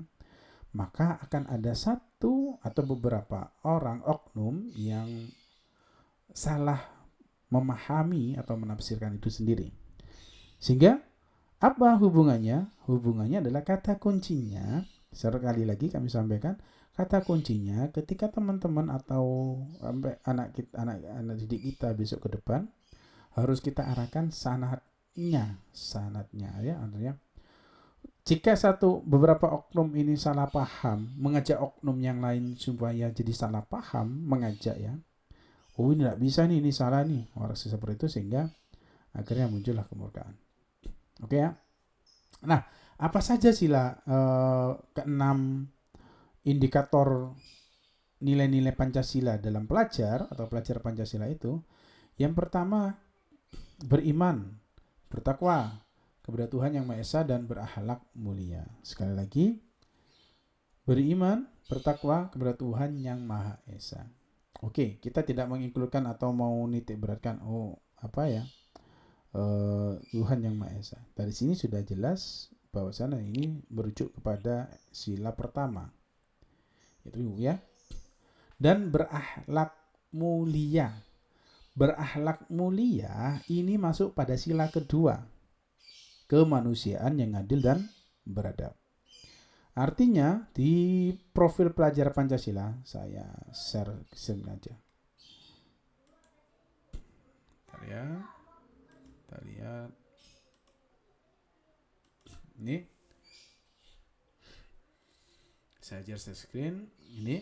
maka akan ada satu atau beberapa orang oknum yang salah memahami atau menafsirkan itu sendiri. Sehingga apa hubungannya? Hubungannya adalah kata kuncinya, sekali lagi kami sampaikan, kata kuncinya ketika teman-teman atau anak didik kita besok ke depan harus kita arahkan sanadnya ya, artinya jika beberapa oknum ini salah paham, mengajak oknum yang lain supaya jadi salah paham, mengajak ya, oh ini tidak bisa nih, ini salah nih, orang seperti itu, sehingga akhirnya muncullah kemurkaan. Oke ya. Nah, apa saja sila keenam indikator nilai-nilai Pancasila dalam pelajar atau pelajar Pancasila itu? Yang pertama, beriman, bertakwa kepada Tuhan Yang Maha Esa dan berakhlak mulia. Sekali lagi, beriman, bertakwa kepada Tuhan Yang Maha Esa. Oke, kita tidak menginkludkan atau mau nitik beratkan Tuhan Yang Maha Esa. Dari sini sudah jelas bahwasanya ini merujuk kepada sila pertama. Itu ya. Dan berakhlak mulia. Berakhlak mulia ini masuk pada sila kedua. Kemanusiaan yang adil dan beradab. Artinya di profil pelajar Pancasila saya share aja. Kita lihat. Ini saya share screen ini.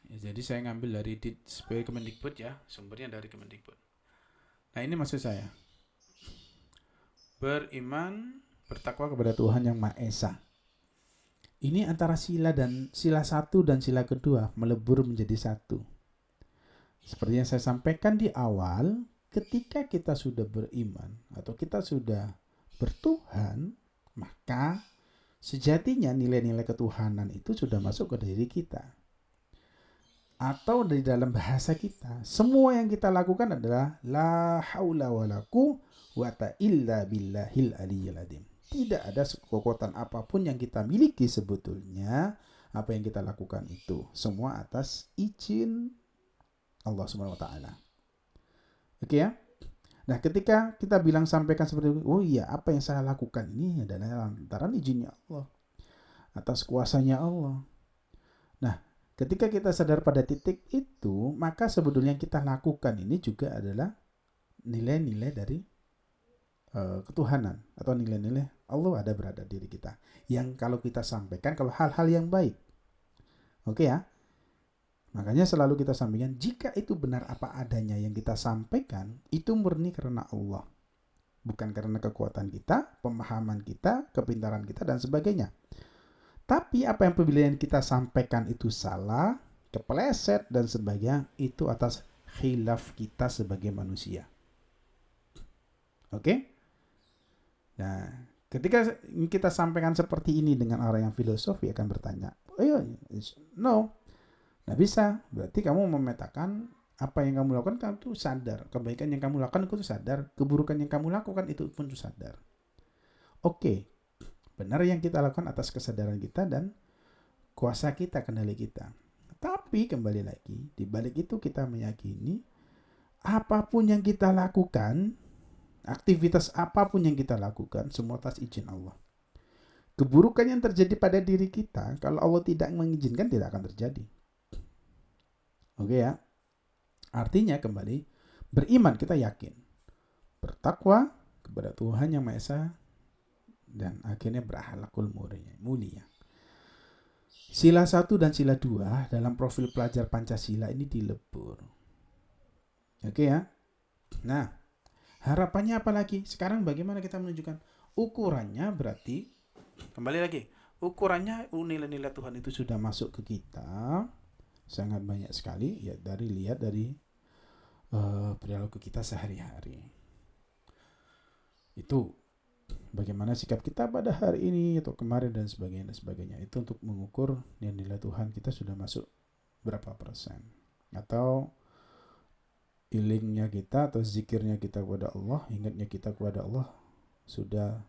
Ya, jadi saya ngambil dari Kemendikbud ya, sumbernya dari Kemendikbud. Nah, ini maksud saya. Beriman, bertakwa kepada Tuhan Yang Maha Esa. Ini antara sila satu dan sila kedua melebur menjadi satu. Seperti yang saya sampaikan di awal, ketika kita sudah beriman atau kita sudah bertuhan, maka sejatinya nilai-nilai ketuhanan itu sudah masuk ke diri kita. Atau di dalam bahasa kita, semua yang kita lakukan adalah la haula wala quwwata illa billahil aliyyil azim. Tidak ada kekuatan apapun yang kita miliki sebetulnya. Apa yang kita lakukan itu semua atas izin Allah Subhanahu wa taala. Oke ya. Nah, ketika kita sampaikan seperti itu, oh iya, apa yang saya lakukan ini adalah lantaran izinnya Allah, atas kuasanya Allah. Nah, ketika kita sadar pada titik itu, maka sebetulnya yang kita lakukan ini juga adalah nilai-nilai dari ketuhanan atau nilai-nilai Allah ada berada di diri kita. Yang kalau kita sampaikan kalau hal-hal yang baik. Oke ya. Makanya selalu kita sampaikan, jika itu benar apa adanya yang kita sampaikan, itu murni karena Allah. Bukan karena kekuatan kita, pemahaman kita, kepintaran kita, dan sebagainya. Tapi apa yang pilihan kita sampaikan itu salah, kepeleset, dan sebagainya, itu atas khilaf kita sebagai manusia. Oke? Nah, ketika kita sampaikan seperti ini dengan orang yang filosofi akan bertanya, no. Nah bisa, berarti kamu memetakan apa yang kamu lakukan kamu tuh sadar, kebaikan yang kamu lakukan itu sadar, keburukan yang kamu lakukan itu pun tuh sadar. Oke, Benar yang kita lakukan atas kesadaran kita dan kuasa kita, kendali kita. Tapi kembali lagi, di balik itu kita meyakini apapun yang kita lakukan, aktivitas apapun yang kita lakukan, semua atas izin Allah. Keburukan yang terjadi pada diri kita, kalau Allah tidak mengizinkan, tidak akan terjadi. Oke ya. Artinya kembali, beriman kita yakin. Bertakwa kepada Tuhan Yang Maha Esa, dan akhirnya berakhlakul mulia. Sila 1 dan sila 2 dalam profil pelajar Pancasila ini dilebur. Oke ya. Nah, harapannya apa lagi? Sekarang bagaimana kita menunjukkan? Ukurannya berarti, kembali lagi, ukurannya nilai-nilai Tuhan itu sudah masuk ke kita. Sangat banyak sekali, ya lihat dari perilaku kita sehari-hari. Itu bagaimana sikap kita pada hari ini atau kemarin dan sebagainya. Itu untuk mengukur nilai Tuhan kita sudah masuk berapa persen, atau ilingnya kita atau zikirnya kita kepada Allah, ingatnya kita kepada Allah sudah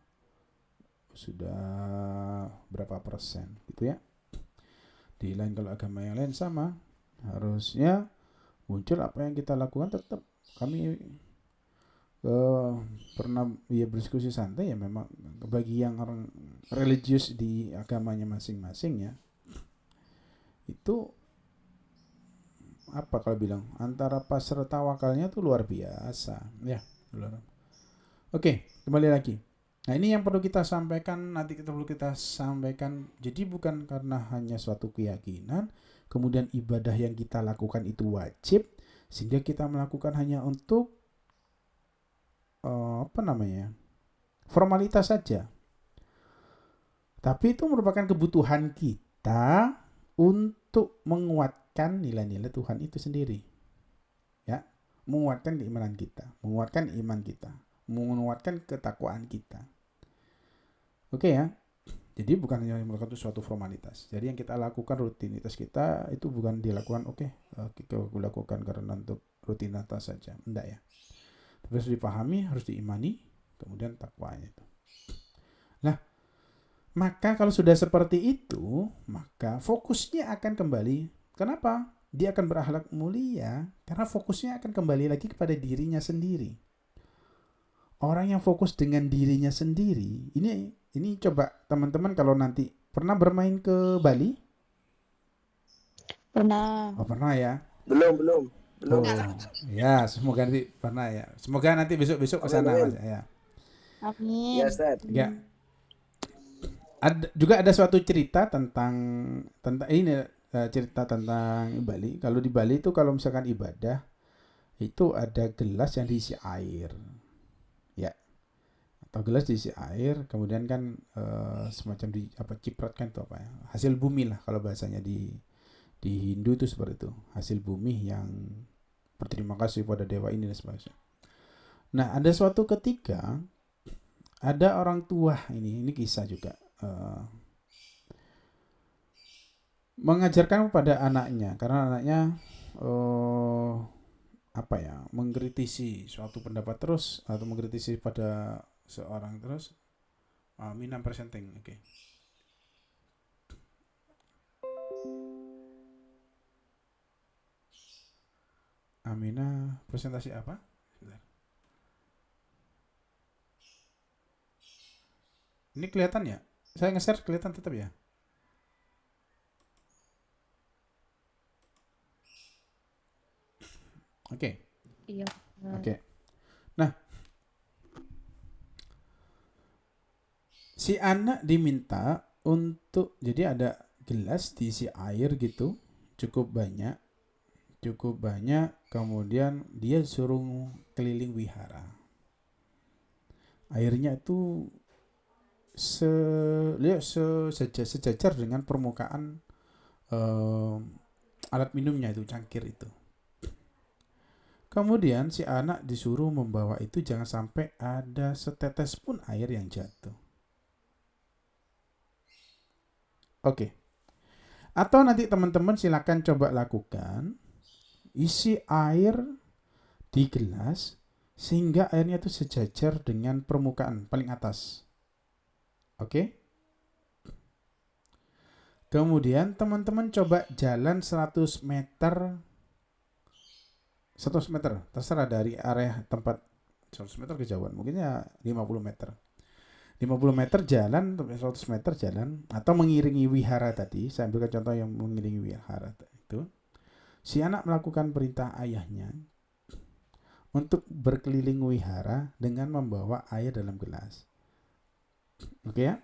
berapa persen gitu ya. Di lain kalau agama yang lain sama, harusnya muncul apa yang kita lakukan. Tetap kami pernah berdiskusi santai ya, memang bagi yang orang religius di agamanya masing-masing ya, itu apa kalau bilang antara pasrah tawakalnya tuh luar biasa ya. Oke, kembali lagi. Nah, ini yang perlu kita sampaikan, nanti perlu kita sampaikan. Jadi bukan karena hanya suatu keyakinan, kemudian ibadah yang kita lakukan itu wajib, sehingga kita melakukan hanya untuk formalitas saja. Tapi itu merupakan kebutuhan kita untuk menguatkan nilai-nilai Tuhan itu sendiri. Ya, menguatkan keimanan kita, menguatkan iman kita, menguatkan ketakwaan kita. Oke ya. Jadi bukan hanya melakukan suatu formalitas. Jadi yang kita lakukan, rutinitas kita itu bukan dilakukan kita lakukan karena untuk rutinitas saja. Enggak ya. Tapi harus dipahami, harus diimani, kemudian takwanya itu. Nah, maka kalau sudah seperti itu, maka fokusnya akan kembali. Kenapa? Dia akan berakhlak mulia karena fokusnya akan kembali lagi kepada dirinya sendiri. Orang yang fokus dengan dirinya sendiri, ini coba teman-teman kalau nanti pernah bermain ke Bali? Pernah. Oh, pernah ya? Belum. Oh, ya, semoga nanti pernah ya. Semoga nanti besok ke sana Mas ya. Amin. Ya, Ustaz. Ya. Juga ada suatu cerita tentang ini, cerita tentang Bali. Kalau di Bali itu kalau misalkan ibadah itu ada gelas yang diisi air. Ya. Atau gelas diisi air, kemudian kan semacam cipratkan itu apa ya? Hasil bumi lah kalau bahasanya di Hindu itu seperti itu. Hasil bumi yang berterima kasih pada dewa ini dan sebagainya. Nah, ada suatu ketika ada orang tua, ini kisah juga, mengajarkan kepada anaknya, karena anaknya mengkritisi suatu pendapat terus, atau mengkritisi pada seorang terus. Mina presenting, oke. Amina presentasi apa? Sebentar. Ini kelihatan ya? Saya nge-share kelihatan tetap ya? Oke. Iya. Oke. Nah, si anak diminta untuk, jadi ada gelas diisi air gitu, cukup banyak, kemudian dia suruh keliling wihara. Airnya itu sejajar dengan permukaan alat minumnya itu, cangkir itu. Kemudian si anak disuruh membawa itu, jangan sampai ada setetes pun air yang jatuh. Oke. Atau nanti teman-teman silakan coba lakukan, isi air di gelas sehingga airnya itu sejajar dengan permukaan paling atas. Oke? Kemudian teman-teman coba jalan 100 meter, 100 meter, terserah dari area tempat 100 meter kejauhan, mungkin ya 50 meter. 50 meter jalan, 100 meter jalan, atau mengiringi wihara tadi, saya ambilkan contoh yang mengiringi wihara itu. Si anak melakukan perintah ayahnya untuk berkeliling wihara dengan membawa air dalam gelas. Oke ya?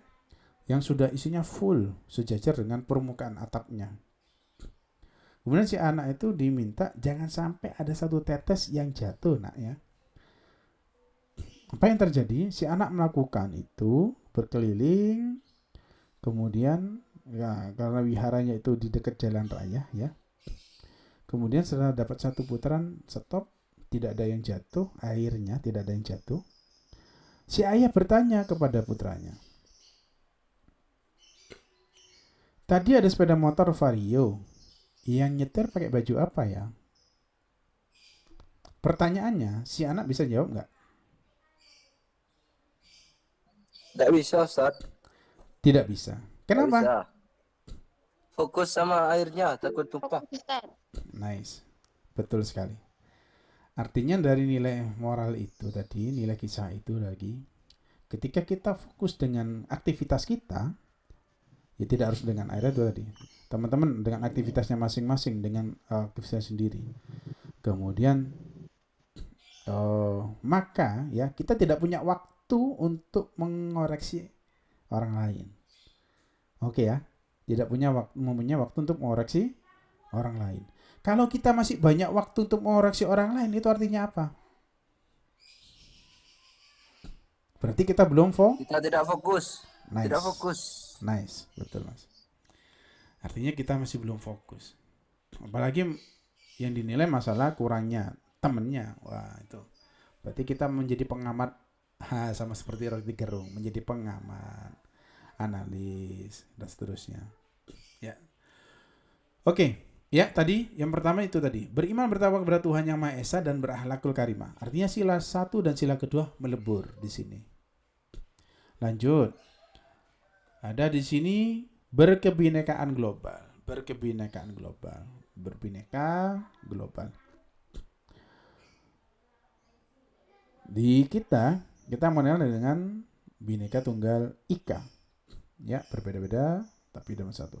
Yang sudah isinya full, sejajar dengan permukaan atapnya. Kemudian si anak itu diminta jangan sampai ada satu tetes yang jatuh, nak ya. Apa yang terjadi? Si anak melakukan itu berkeliling, kemudian ya karena wiharanya itu di dekat jalan raya ya. Kemudian setelah dapat satu putaran stop, tidak ada yang jatuh, airnya tidak ada yang jatuh. Si ayah bertanya kepada putranya, tadi ada sepeda motor Vario, yang nyetir pakai baju apa ya? Pertanyaannya, si anak bisa jawab nggak? Tidak bisa, Ustaz. Tidak bisa. Nggak Kenapa? bisa. Fokus sama airnya, takut tumpah. Fokus, Ustaz. Nice. Betul sekali. Artinya dari nilai moral itu tadi, nilai kisah itu lagi, ketika kita fokus dengan aktivitas kita, ya tidak harus dengan air itu tadi. Teman-teman dengan aktivitasnya masing-masing, dengan aktivitasnya sendiri. Kemudian maka ya kita tidak punya waktu untuk mengoreksi orang lain. Oke ya, tidak punya waktu untuk mengoreksi orang lain. Kalau kita masih banyak waktu untuk mengoreksi orang lain, itu artinya apa? Berarti kita belum Kita tidak fokus. Nice. Tidak fokus. Nice, betul mas. Artinya kita masih belum fokus. Apalagi yang dinilai masalah kurangnya temennya. Wah itu. Berarti kita menjadi pengamat, sama seperti Rocky Gerung, menjadi pengamat, analis dan seterusnya. Ya. Oke. Ya tadi yang pertama itu tadi beriman bertawakal kepada Tuhan yang Maha Esa dan berakhlakul karimah. Artinya sila 1 dan sila kedua melebur di sini. Lanjut. Ada di sini berkebinekaan global, berkebinekaan global, berbineka global. Di kita mengenal dengan Bhinneka Tunggal Ika. Ya, berbeda-beda tapi dalam satu.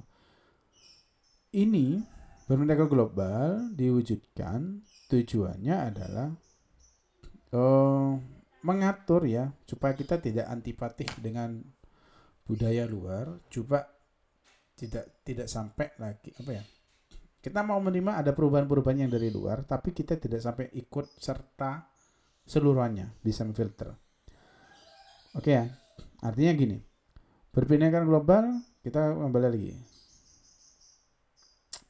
Ini berbineka global diwujudkan tujuannya adalah mengatur ya supaya kita tidak antipatik dengan budaya luar, coba tidak sampai lagi apa ya, kita mau menerima ada perubahan-perubahan yang dari luar tapi kita tidak sampai ikut serta seluruhnya, bisa memfilter. Oke ya, artinya gini, berbineka global kita kembali lagi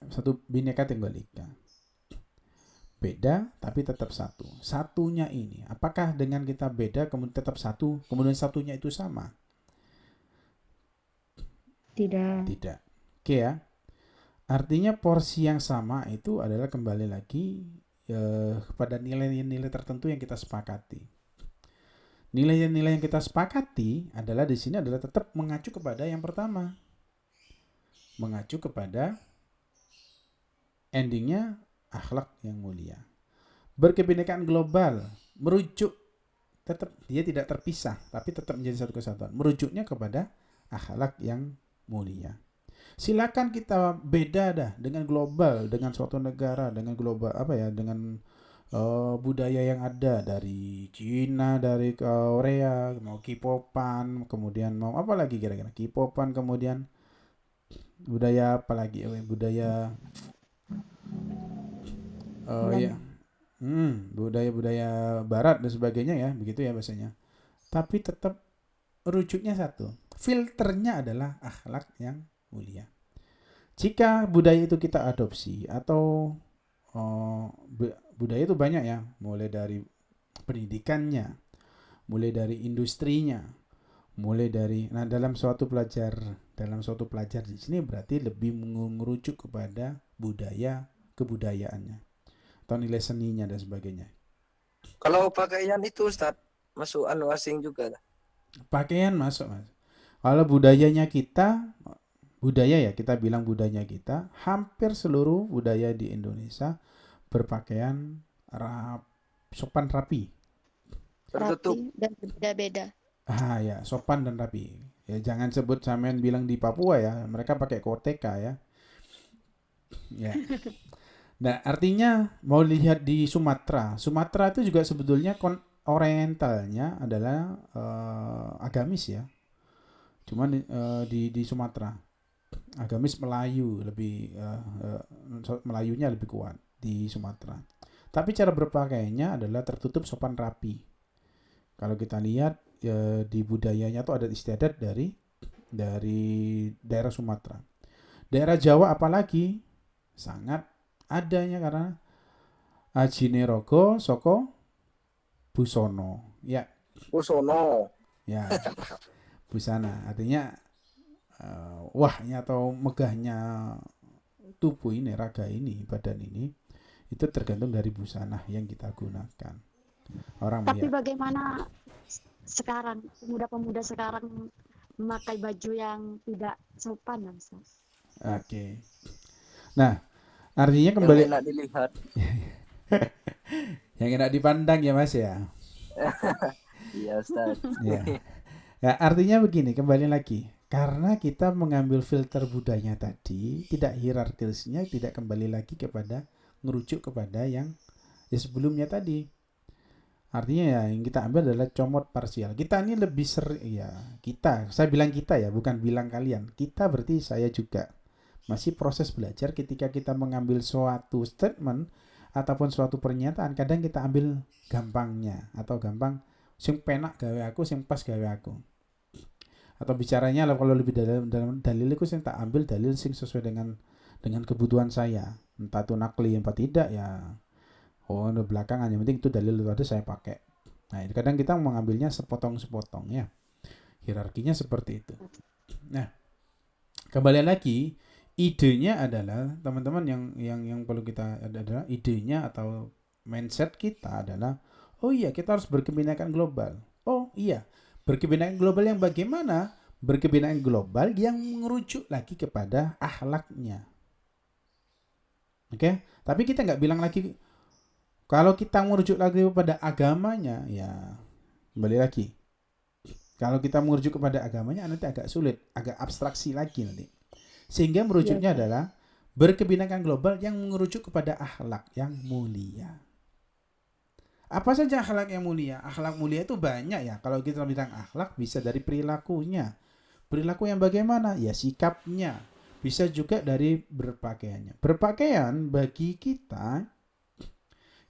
satu Bhinneka Tunggal Ika, beda tapi tetap satu. Satunya ini apakah dengan kita beda kemudian tetap satu, kemudian satunya itu sama? Tidak. Tidak. Oke ya. Artinya porsi yang sama itu adalah kembali lagi kepada nilai-nilai tertentu yang kita sepakati. Nilai-nilai yang kita sepakati adalah di sini adalah tetap mengacu kepada yang pertama. Mengacu kepada endingnya akhlak yang mulia. Berkebinekaan global merujuk tetap dia tidak terpisah tapi tetap menjadi satu kesatuan. Merujuknya kepada akhlak yang mulia. Silakan kita beda dah dengan global, dengan suatu negara, dengan global apa ya, dengan budaya yang ada dari Cina, dari Korea, mau K-popan, kemudian mau apa lagi kira-kira K-popan, kemudian budaya apa lagi, budaya ya, budaya-budaya Barat dan sebagainya ya, begitu ya bahasanya. Tapi tetap rujuknya satu, filternya adalah akhlak yang mulia. Jika budaya itu kita adopsi atau budaya itu banyak ya, mulai dari pendidikannya, mulai dari industrinya, mulai dari dalam suatu pelajar di sini berarti lebih mengerucut kepada budaya kebudayaannya atau nilai seninya dan sebagainya. Kalau pakaian itu Ustaz masuk asing juga. Pakaian masuk mas. Kalau budayanya kita budaya ya, kita bilang budaya kita, hampir seluruh budaya di Indonesia berpakaian sopan rapi. Tertutup. Rapi dan berbeda-beda. Ya, sopan dan rapi. Ya, jangan sebut sampean bilang di Papua ya, mereka pakai koteka ya. Ya. Nah, artinya mau lihat di Sumatera. Sumatera itu juga sebetulnya orientalnya adalah agamis ya. Cuman di Sumatera agamis Melayu lebih Melayunya lebih kuat di Sumatera. Tapi cara berpakaiannya adalah tertutup, sopan, rapi. Kalau kita lihat di budayanya tuh adat istiadat dari daerah Sumatera. Daerah Jawa apalagi sangat adanya karena Ajine Rogo Soko Busono. Ya. Busono. Ya. Busana artinya wahnya atau megahnya tubuh ini, raga ini, badan ini itu tergantung dari busana yang kita gunakan. Tapi bagaimana sekarang pemuda-pemuda sekarang memakai baju yang tidak sopan, Mas? Oke. Nah, artinya kembali Yang enak dilihat. yang enak dipandang ya Mas ya. Iya, Ustaz. Ya. Ya, artinya begini, kembali lagi. Karena kita mengambil filter budaya tadi, tidak hierarkisnya, tidak kembali lagi kepada ngerujuk kepada yang sebelumnya tadi. Artinya ya yang kita ambil adalah comot parsial. Kita ini lebih saya bilang kita ya, bukan bilang kalian. Kita berarti saya juga masih proses belajar. Ketika kita mengambil suatu statement ataupun suatu pernyataan, kadang kita ambil gampangnya atau gampang sing penak gawe aku, sing pas gawe aku. Atau bicaranya kalau lebih dalam dalilku sing tak ambil dalil sing sesuai dengan kebutuhan saya. Entah itu nakli apa tidak ya. Belakangan yang penting itu dalil itu ada saya pakai. Nah, kadang kita mengambilnya sepotong-sepotong ya. Hierarkinya seperti itu. Nah, kembali lagi idenya adalah teman-teman yang perlu kita adalah idenya atau mindset kita adalah kita harus berkebinekaan global. Berkebinekaan global yang bagaimana? Berkebinekaan global yang merujuk lagi kepada akhlaknya. Oke? Tapi kita nggak bilang lagi kalau kita merujuk lagi kepada agamanya, ya kembali lagi. Kalau kita merujuk kepada agamanya nanti agak sulit, agak abstraksi lagi nanti. Sehingga merujuknya adalah berkebinekaan global yang merujuk kepada akhlak yang mulia. Apa saja akhlak yang mulia? Akhlak mulia itu banyak ya. Kalau kita bilang akhlak bisa dari perilakunya. Perilaku yang bagaimana? Ya sikapnya. Bisa juga dari berpakaiannya. Berpakaian bagi kita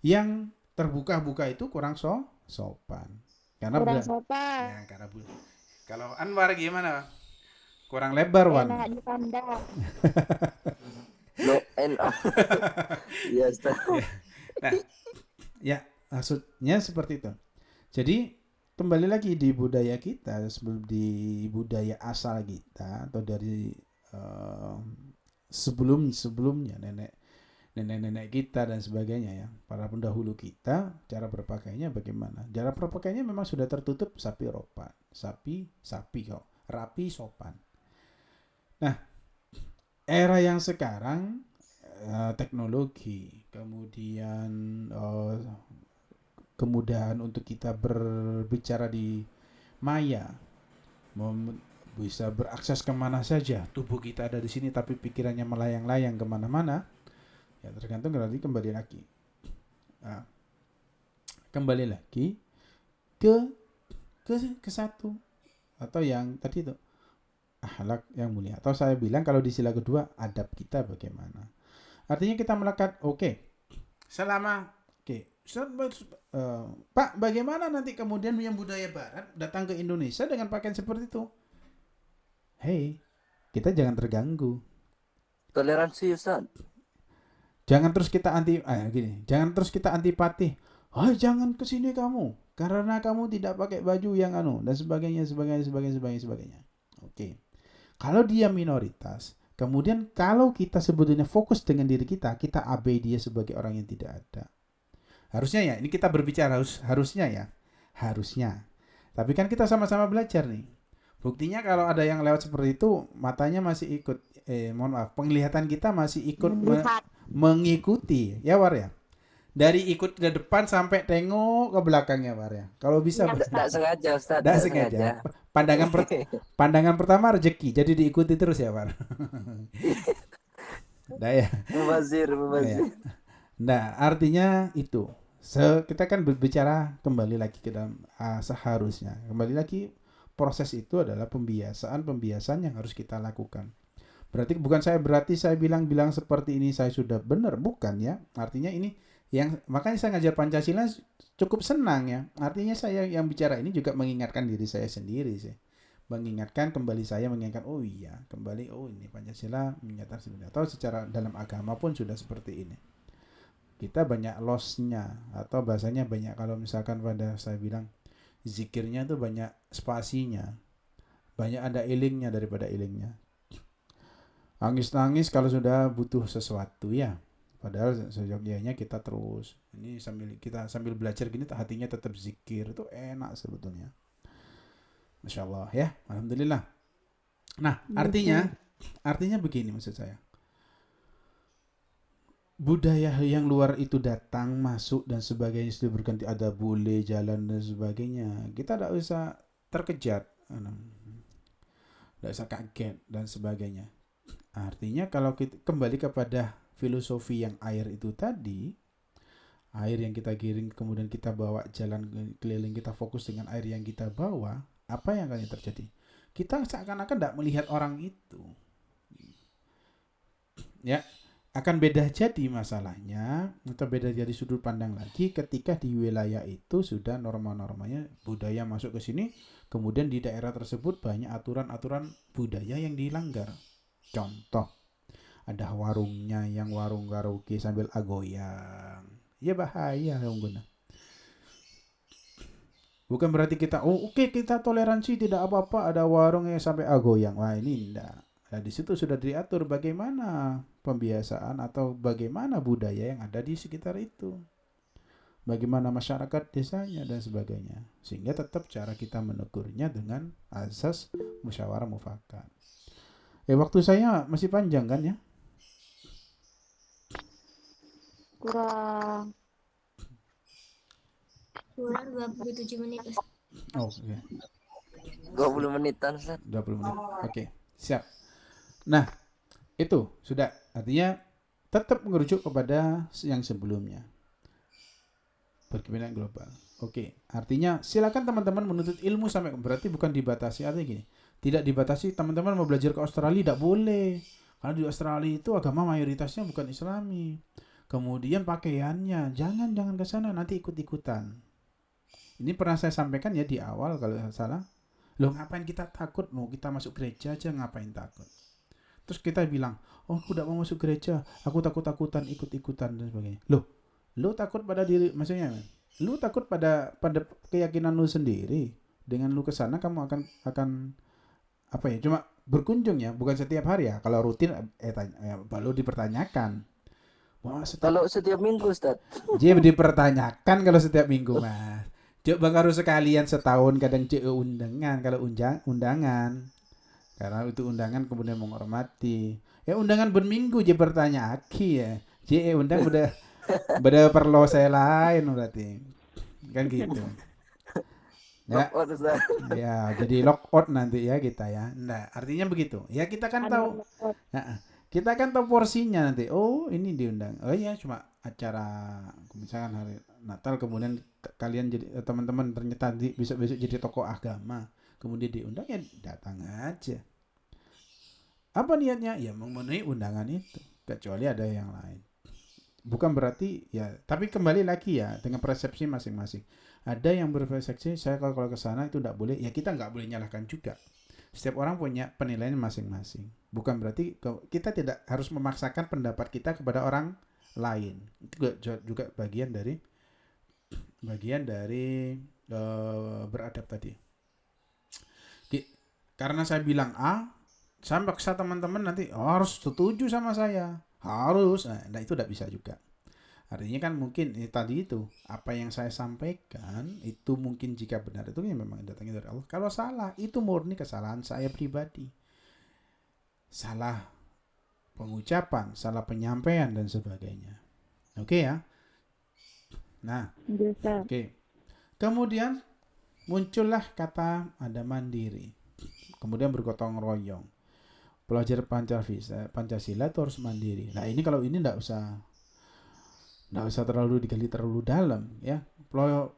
yang terbuka-buka itu kurang sopan. Karena kurang sopan. Ya, karena kalau Anwar gimana? Kurang lebar, Wan. Enak dipandang. Iya, Ustaz. Nah, ya maksudnya seperti itu. Jadi kembali lagi di budaya kita, di budaya asal kita atau dari sebelumnya nenek kita dan sebagainya ya, para pendahulu kita, cara berpakaiannya bagaimana? Cara berpakaiannya memang sudah tertutup sapi kok, rapi, sopan. Nah, era yang sekarang teknologi, kemudian kemudahan untuk kita berbicara di maya, bisa berakses kemana saja. Tubuh kita ada di sini tapi pikirannya melayang-layang kemana-mana. Ya tergantung berarti kembali lagi ke satu atau yang tadi itu akhlak yang mulia, atau saya bilang kalau di sila kedua adab kita bagaimana. Artinya kita melekat Pak, bagaimana nanti kemudian yang budaya barat datang ke Indonesia dengan pakaian seperti itu? Kita jangan terganggu. Toleransi, Ustaz. Jangan terus kita jangan terus kita antipati. Jangan kesini kamu karena kamu tidak pakai baju yang dan sebagainya. Oke. Kalau dia minoritas, kemudian kalau kita sebetulnya fokus dengan diri kita abai dia sebagai orang yang tidak ada. Harusnya ya, ini kita berbicara harusnya. Tapi kan kita sama-sama belajar nih. Buktinya kalau ada yang lewat seperti itu, matanya masih ikut, mohon maaf, penglihatan kita masih ikut Melihat. mengikuti, ya War ya. Dari ikut ke depan sampai tengok ke belakangnya War ya. Kalau bisa, Iya, Tidak sengaja Ustaz, tidak tidak sengaja. sengaja. Pandangan pertama rezeki, jadi diikuti terus ya War. Nah ya. Mubazir. Ya. Nah, artinya itu. Kita kan berbicara kembali lagi ke dalam seharusnya. Kembali lagi proses itu adalah pembiasaan yang harus kita lakukan. Berarti saya bilang seperti ini saya sudah benar, bukan ya. Artinya ini makanya saya ngajar Pancasila cukup senang ya. Artinya saya yang bicara ini juga mengingatkan diri saya sendiri sih. Mengingatkan oh iya, kembali ini Pancasila menyatakan sebenarnya, atau secara dalam agama pun sudah seperti ini. Kita banyak loss-nya, atau bahasanya banyak, kalau misalkan pada saya bilang zikirnya tuh banyak spasinya, banyak ada ilingnya daripada ilingnya. Nangis kalau sudah butuh sesuatu ya, padahal sejauhnya kita terus ini sambil belajar gini hatinya tetap zikir, itu enak sebetulnya. Masya Allah ya, alhamdulillah. Nah, artinya begini maksud saya. Budaya yang luar itu datang, masuk dan sebagainya, sudah berganti, ada bule, jalan dan sebagainya. Kita tidak usah terkejut, tidak usah kaget dan sebagainya. Artinya kalau kita kembali kepada filosofi yang air itu tadi, air yang kita giring kemudian kita bawa jalan keliling, kita fokus dengan air yang kita bawa, apa yang akan terjadi? Kita seakan-akan tidak melihat orang itu. Ya. Akan beda jadi masalahnya, atau beda jadi sudut pandang lagi ketika di wilayah itu sudah norma-normanya budaya masuk ke sini, kemudian di daerah tersebut banyak aturan-aturan budaya yang dilanggar. Contoh, ada warungnya yang warung karaoke sambil agoyang, ya bahaya yang guna. Bukan berarti kita kita toleransi, tidak apa-apa ada warung yang sampai agoyang, wah ini enggak. Nah, di situ sudah diatur bagaimana pembiasaan atau bagaimana budaya yang ada di sekitar itu. Bagaimana masyarakat desanya dan sebagainya. Sehingga tetap cara kita menegurnya dengan asas musyawarah mufakat. Waktu saya masih panjang kan ya? Kurang 27 menit. Oh, oke. 20 menitan Ustaz. 20 menit. Oke, siap. Nah, itu sudah, artinya tetap merujuk kepada yang sebelumnya. Berkebudayaan global. Oke, artinya silakan teman-teman menuntut ilmu sampai, berarti bukan dibatasi, artinya gini. Tidak dibatasi, teman-teman mau belajar ke Australia tidak boleh. Karena di Australia itu agama mayoritasnya bukan Islami. Kemudian pakaiannya, jangan ke sana, nanti ikut-ikutan. Ini pernah saya sampaikan ya di awal kalau salah. Loh, ngapain kita takut? Mau kita masuk gereja aja ngapain takut? Terus kita bilang, aku tidak mau masuk gereja, aku takut-takutan, ikut-ikutan dan sebagainya. Lu takut pada diri, maksudnya, lu takut pada keyakinan lu sendiri. Dengan lu kesana kamu akan apa ya? Cuma berkunjung ya, bukan setiap hari ya. Kalau rutin, baru dipertanyakan. Wah, Kalau setiap minggu Ustaz. Dia dipertanyakan kalau setiap minggu mas. Coba harus sekalian setahun kadang undangan, kalau undangan. Karena itu undangan kemudian menghormati. Undangan berminggu je bertanya aki ya. Je undang udah perlu saya lain berarti. Kan gitu. Ya. Ya, jadi lock out nanti ya kita ya. Nah, artinya begitu. Ya kita kan tahu. Kita kan tahu porsinya nanti. Oh, ini diundang. Oh iya, cuma acara misalkan hari Natal kemudian kalian jadi teman-teman ternyata besok jadi tokoh agama. Kemudian diundang ya datang aja. Apa niatnya? Ya memenuhi undangan itu. Kecuali ada yang lain. Bukan berarti ya, tapi kembali lagi ya dengan persepsi masing-masing. Ada yang berpersepsi saya kalau ke sana itu tidak boleh. Ya kita nggak boleh nyalahkan juga. Setiap orang punya penilaian masing-masing. Bukan berarti kita tidak harus memaksakan pendapat kita kepada orang lain. Itu juga bagian dari beradab tadi. Karena saya bilang A, saya paksa teman-teman nanti harus setuju sama saya. Harus. Nah itu tidak bisa juga. Artinya kan mungkin tadi itu apa yang saya sampaikan itu mungkin jika benar itu ya memang datangnya dari Allah. Kalau salah itu murni kesalahan saya pribadi. Salah pengucapan, salah penyampaian dan sebagainya. Oke ya. Nah, oke. Kemudian muncullah kata ada mandiri. Kemudian bergotong royong. Pelajar Pancasila itu harus mandiri. Nah, ini kalau ini enggak usah terlalu digali terlalu dalam ya.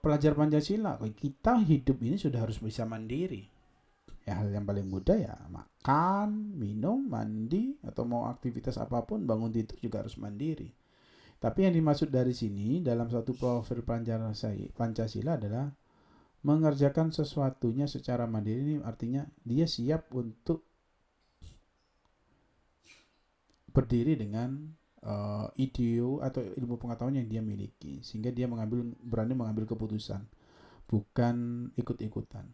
Pelajar Pancasila, kita hidup ini sudah harus bisa mandiri. Ya, hal yang paling mudah ya makan, minum, mandi, atau mau aktivitas apapun, bangun tidur juga harus mandiri. Tapi yang dimaksud dari sini dalam satu profil Pancasila adalah mengerjakan sesuatunya secara mandiri. Ini artinya dia siap untuk berdiri dengan ide atau ilmu pengetahuan yang dia miliki, sehingga dia berani mengambil keputusan, bukan ikut-ikutan.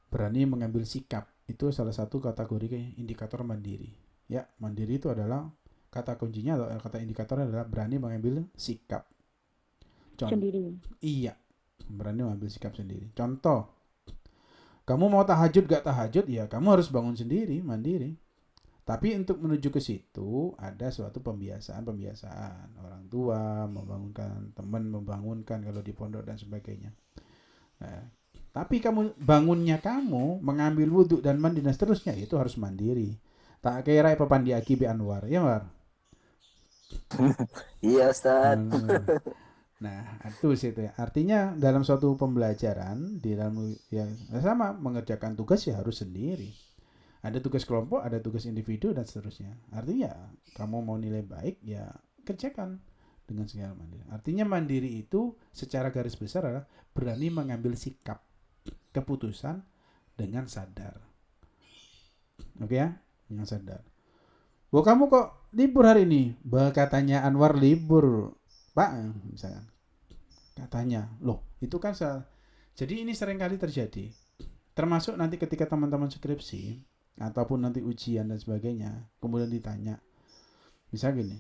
Berani mengambil sikap, itu salah satu kategori indikator mandiri. Ya, mandiri itu adalah kata kuncinya atau kata indikatornya adalah berani mengambil sikap. Sendiri. Iya, berani mengambil sikap sendiri. Contoh, kamu mau tahajud gak tahajud, ya kamu harus bangun sendiri, mandiri. Tapi untuk menuju ke situ ada suatu pembiasaan orang tua membangunkan, teman membangunkan kalau di pondok dan sebagainya. Nah, tapi bangunnya kamu mengambil wudhu dan mandi dan seterusnya itu harus mandiri. Tak kira apa pandi akibi Anwar, ya Mar? Iya Ustaz. Nah, itu sih itu ya. Artinya dalam suatu pembelajaran di dalam ya sama mengerjakan tugas ya harus sendiri. Ada tugas kelompok, ada tugas individu dan seterusnya. Artinya kamu mau nilai baik ya kerjakan dengan segala mandiri. Artinya mandiri itu secara garis besar adalah berani mengambil sikap, keputusan dengan sadar. Oke ya, dengan sadar. Wah, kamu kok libur hari ini? Katanya Anwar libur, Pak, misalkan. Katanya, loh itu kan jadi ini sering kali terjadi. Termasuk nanti ketika teman-teman skripsi ataupun nanti ujian dan sebagainya, kemudian ditanya, misal gini,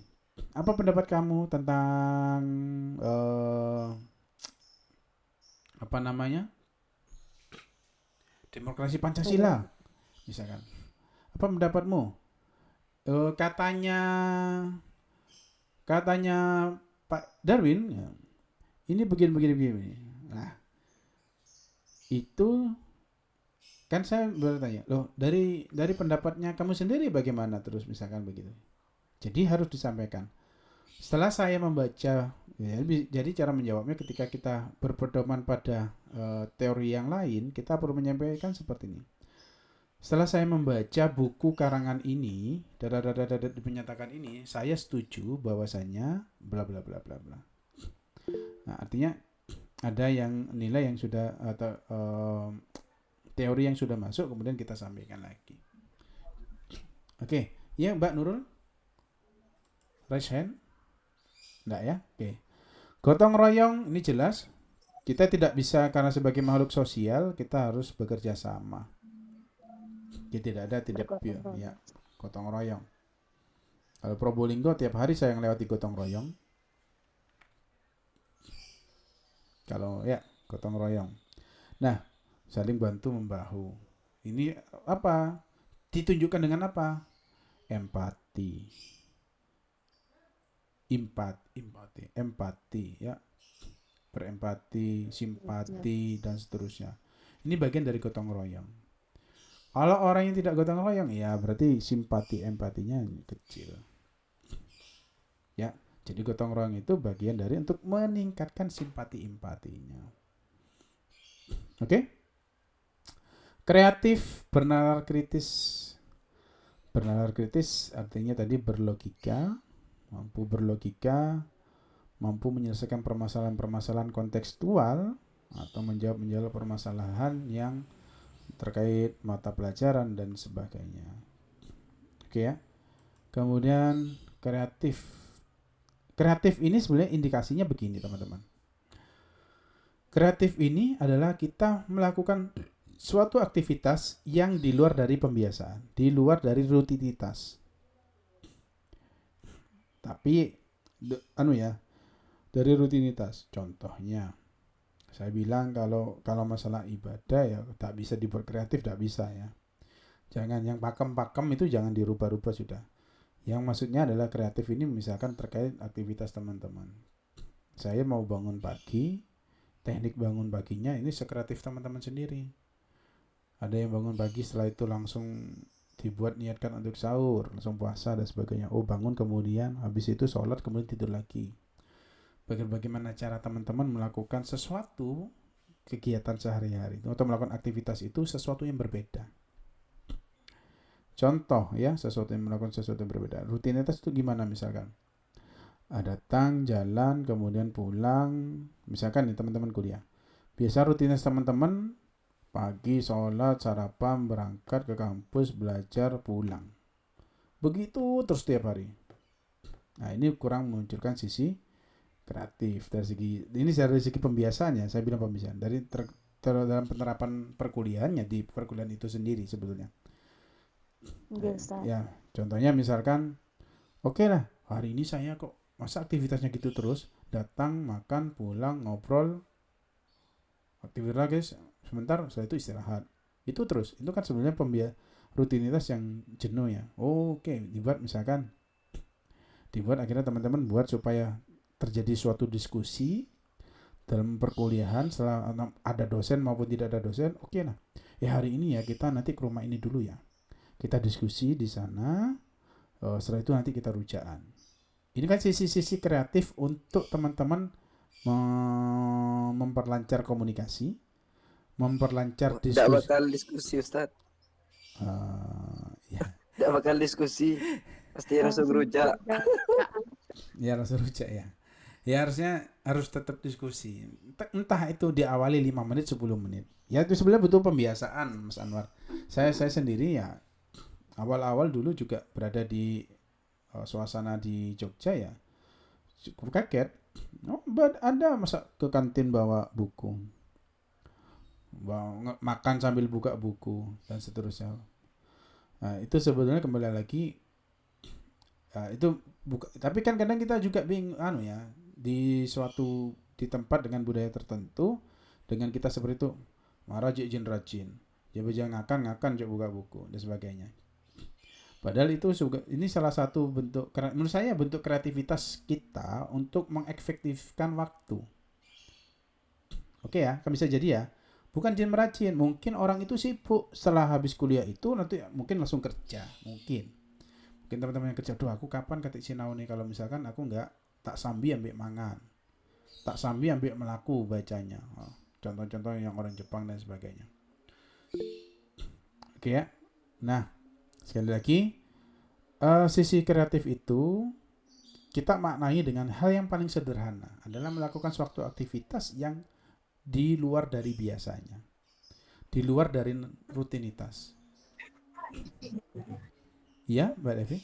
apa pendapat kamu tentang demokrasi Pancasila, misalkan, apa pendapatmu? Katanya Pak Darwin, ya, ini begini. Nah, itu kan saya bertanya, loh dari pendapatnya kamu sendiri bagaimana terus misalkan begitu. Jadi harus disampaikan. Setelah saya membaca, ya, jadi cara menjawabnya ketika kita berpedoman pada teori yang lain, kita perlu menyampaikan seperti ini. Setelah saya membaca buku karangan ini, menyatakan ini, saya setuju bahwasannya bla bla bla bla bla. Nah, artinya ada yang nilai yang sudah atau teori yang sudah masuk kemudian kita sampaikan lagi. Oke, ya Mbak Nurul, raise hand. Enggak ya? Oke. Gotong royong ini jelas. Kita tidak bisa karena sebagai makhluk sosial kita harus bekerja sama. Jadi tidak ya gotong royong. Kalau Probolinggo tiap hari saya ngelewati gotong royong. Kalau ya gotong royong. Nah, saling bantu membahu. Ini apa? Ditunjukkan dengan apa? Empati ya. Berempati, simpati dan seterusnya. Ini bagian dari gotong royong. Kalau orang yang tidak gotong royong ya berarti simpati empatinya kecil. Ya, jadi gotong royong itu bagian dari untuk meningkatkan simpati empatinya. Oke? Kreatif, bernalar kritis. Bernalar kritis artinya tadi berlogika, mampu menyelesaikan permasalahan-permasalahan kontekstual atau menjawab permasalahan yang terkait mata pelajaran dan sebagainya. Oke ya. Kemudian kreatif. Kreatif ini sebenarnya indikasinya begini teman-teman. Kreatif ini adalah kita melakukan suatu aktivitas yang di luar dari pembiasaan, di luar dari rutinitas. Tapi dari rutinitas. Contohnya, saya bilang kalau masalah ibadah ya tak bisa dibuat kreatif, tak bisa ya. Jangan yang pakem-pakem itu jangan dirubah-rubah sudah. Yang maksudnya adalah kreatif ini misalkan terkait aktivitas teman-teman. Saya mau bangun pagi, teknik bangun paginya ini sekreatif teman-teman sendiri. Ada yang bangun pagi setelah itu langsung dibuat niatkan untuk sahur, langsung puasa dan sebagainya. Oh bangun kemudian habis itu sholat kemudian tidur lagi. Bagaimana cara teman-teman melakukan sesuatu kegiatan sehari-hari atau melakukan aktivitas itu sesuatu yang berbeda. Contoh ya, melakukan sesuatu yang berbeda. Rutinitas itu gimana misalkan? Datang, jalan, kemudian pulang. Misalkan nih teman-teman kuliah. Biasa rutinitas teman-teman pagi, sholat, sarapan, berangkat ke kampus, belajar, pulang. Begitu terus setiap hari. Nah ini kurang memunculkan sisi kreatif dari segi pembiasaannya. Saya bilang pembiasaan dalam penerapan perkuliahannya di perkuliahan itu sendiri sebetulnya. Ya, contohnya misalkan, oke lah, hari ini saya kok masa aktivitasnya gitu terus, datang, makan, pulang, ngobrol, aktivitas lagi sebentar, setelah itu istirahat. Itu terus, itu kan sebenarnya rutinitas yang jenuh ya. Oke, dibuat akhirnya teman-teman buat supaya terjadi suatu diskusi dalam perkuliahan setelah ada dosen maupun tidak ada dosen. Oke lah, ya hari ini ya kita nanti ke rumah ini dulu ya. Kita diskusi di sana, setelah itu nanti kita rujakan. Ini kan sisi-sisi kreatif untuk teman-teman memperlancar komunikasi, memperlancar diskusi. Tidak bakal diskusi Ustadz. Ya. Tidak bakal diskusi, pasti langsung rujak. Ya langsung rujak ya. Ya harus tetap diskusi. Entah itu diawali 5 menit, 10 menit. Ya itu sebenarnya butuh pembiasaan Mas Anwar. Saya sendiri ya awal-awal dulu juga berada di suasana di Jogja ya cukup kaget. Ada masa ke kantin bawa buku, makan sambil buka buku dan seterusnya. Nah itu sebetulnya kembali lagi itu tapi kan kadang kita juga bingung di tempat dengan budaya tertentu, dengan kita seperti itu marah jin rajin, jangan ngakan buka buku dan sebagainya. Padahal itu ini salah satu bentuk, menurut saya bentuk kreativitas kita untuk mengefektifkan waktu. Oke ya, kan bisa jadi ya. Bukan jin meracin, mungkin orang itu sibuk setelah habis kuliah itu nanti mungkin langsung kerja, mungkin teman-teman yang kerja, aku kapan ketik sinau nih kalau misalkan aku nggak tak sambi ambil mangan, tak sambi ambil melaku bacanya. Contoh-contoh yang orang Jepang dan sebagainya. Oke ya. Nah, sekali lagi, sisi kreatif itu kita maknai dengan hal yang paling sederhana adalah melakukan suatu aktivitas yang di luar dari biasanya, di luar dari rutinitas. Ya, Mbak Devi?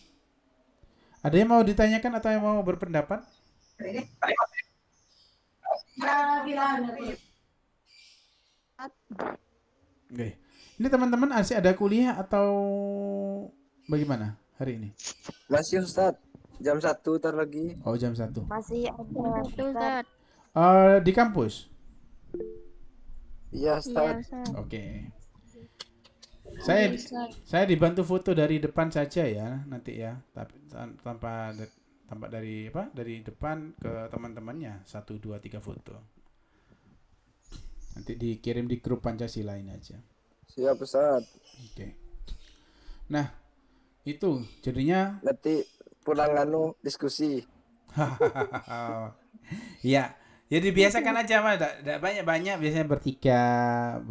Ada yang mau ditanyakan atau yang mau berpendapat? Oke. Ini teman-teman masih ada kuliah atau bagaimana hari ini? Masih Ustadz, jam 1 ntar lagi. Oh jam 1. Masih ada Ustadz. Di kampus? Iya Ustadz. Oke. Saya dibantu foto dari depan saja ya nanti ya, tapi tanpa dari depan ke teman-temannya 1, 2, 3 foto. Nanti dikirim di grup Pancasila ini aja. Siap Ustadz. Oke. Nah, itu jadinya nanti pulang diskusi. Ya, jadi biasakan aja Mas, enggak banyak-banyak, biasanya 3,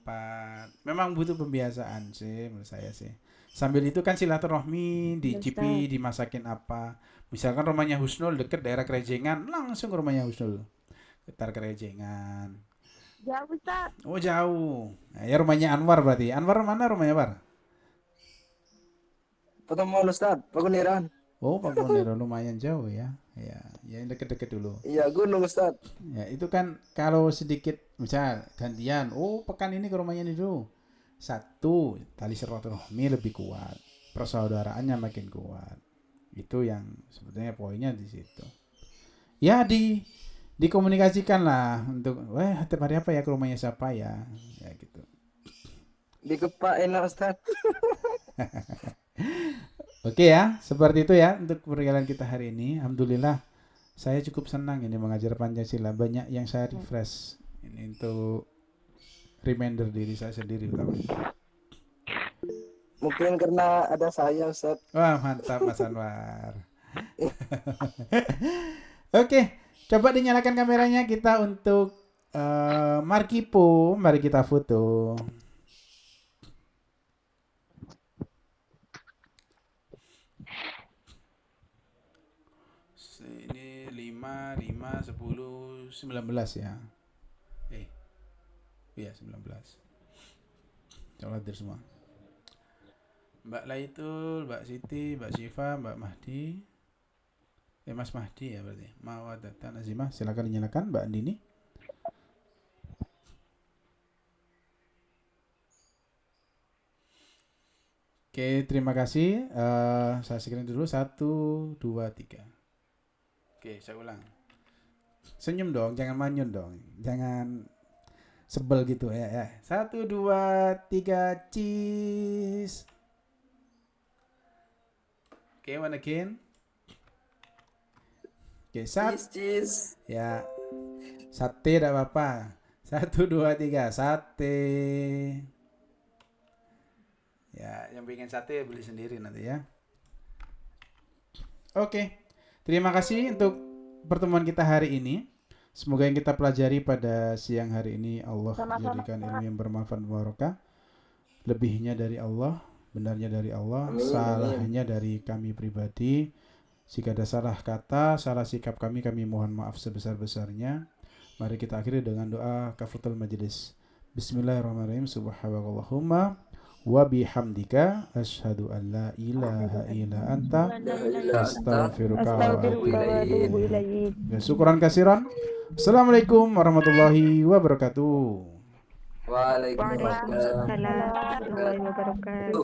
4. Memang butuh pembiasaan sih menurut saya sih. Sambil itu kan silaturahmi, dicipi, dimasakin apa. Misalkan rumahnya Husnul dekat daerah Kerejengan, langsung ke rumahnya Husnul. Ketar Kerejengan. Jauh Ustaz. Oh jauh. Nah, ya rumahnya Anwar berarti. Anwar mana rumahnya Bar? Pertemuan Ustadz, Paguniran. Oh Paguniran lumayan jauh ya. Ya yang deket-deket dulu. Iya gunung Ustadz. Ya itu kan kalau sedikit misal gantian. Oh pekan ini ke rumahnya ini dulu. 1, tali silaturahmi lebih kuat, persaudaraannya makin kuat. Itu yang sebetulnya poinnya di situ. Ya dikomunikasikan lah untuk, tiap hari apa ya ke rumahnya siapa ya, ya gitu. Dikepain lah Ustaz. Oke ya, seperti itu ya untuk perjalanan kita hari ini. Alhamdulillah, saya cukup senang ini mengajar Pancasila. Banyak yang saya refresh ini untuk reminder diri saya sendiri utamanya. Mungkin karena ada saya Ustaz. Wah mantap Mas Anwar. Oke, coba dinyalakan kameranya kita untuk Markipo. Mari kita foto. Ini 5, 10, 19 ya. Iya 19. Coba hadir semua. Mbak Laitul, Mbak Siti, Mbak Syifa, Mbak Mahdi. Mas Mahdi ya berarti. Mawadatan Azimah, silakan dinyalakan Mbak Andini. Oke, terima kasih. Saya screen dulu 1, 2, 3. Oke, saya ulang. Senyum dong, jangan manyun dong. Jangan sebel gitu ya. 1, 2, 3, cheese. Oke, one again. Oke, Cheese. Ya, sate tidak apa-apa. 1, 2, 3, sate. Ya, yang pengen sate beli sendiri nanti ya. Oke, terima kasih untuk pertemuan kita hari ini. Semoga yang kita pelajari pada siang hari ini Allah jadikan ilmu yang bermanfaat dan barokah. Lebihnya dari Allah, benarnya dari Allah, salahnya dari kami pribadi. Jika ada salah kata, salah sikap kami mohon maaf sebesar-besarnya. Mari kita akhiri dengan doa kafatul majlis. Bismillahirrahmanirrahim. Subhanallahumma wa bihamdika asyhadu an la ilaha illa anta astaghfiruka wa atubu ilaik. Syukran kasiran. Assalamualaikum warahmatullahi wabarakatuh. Waalaikumsalam. Waalaikumsalam warahmatullahi wabarakatuh.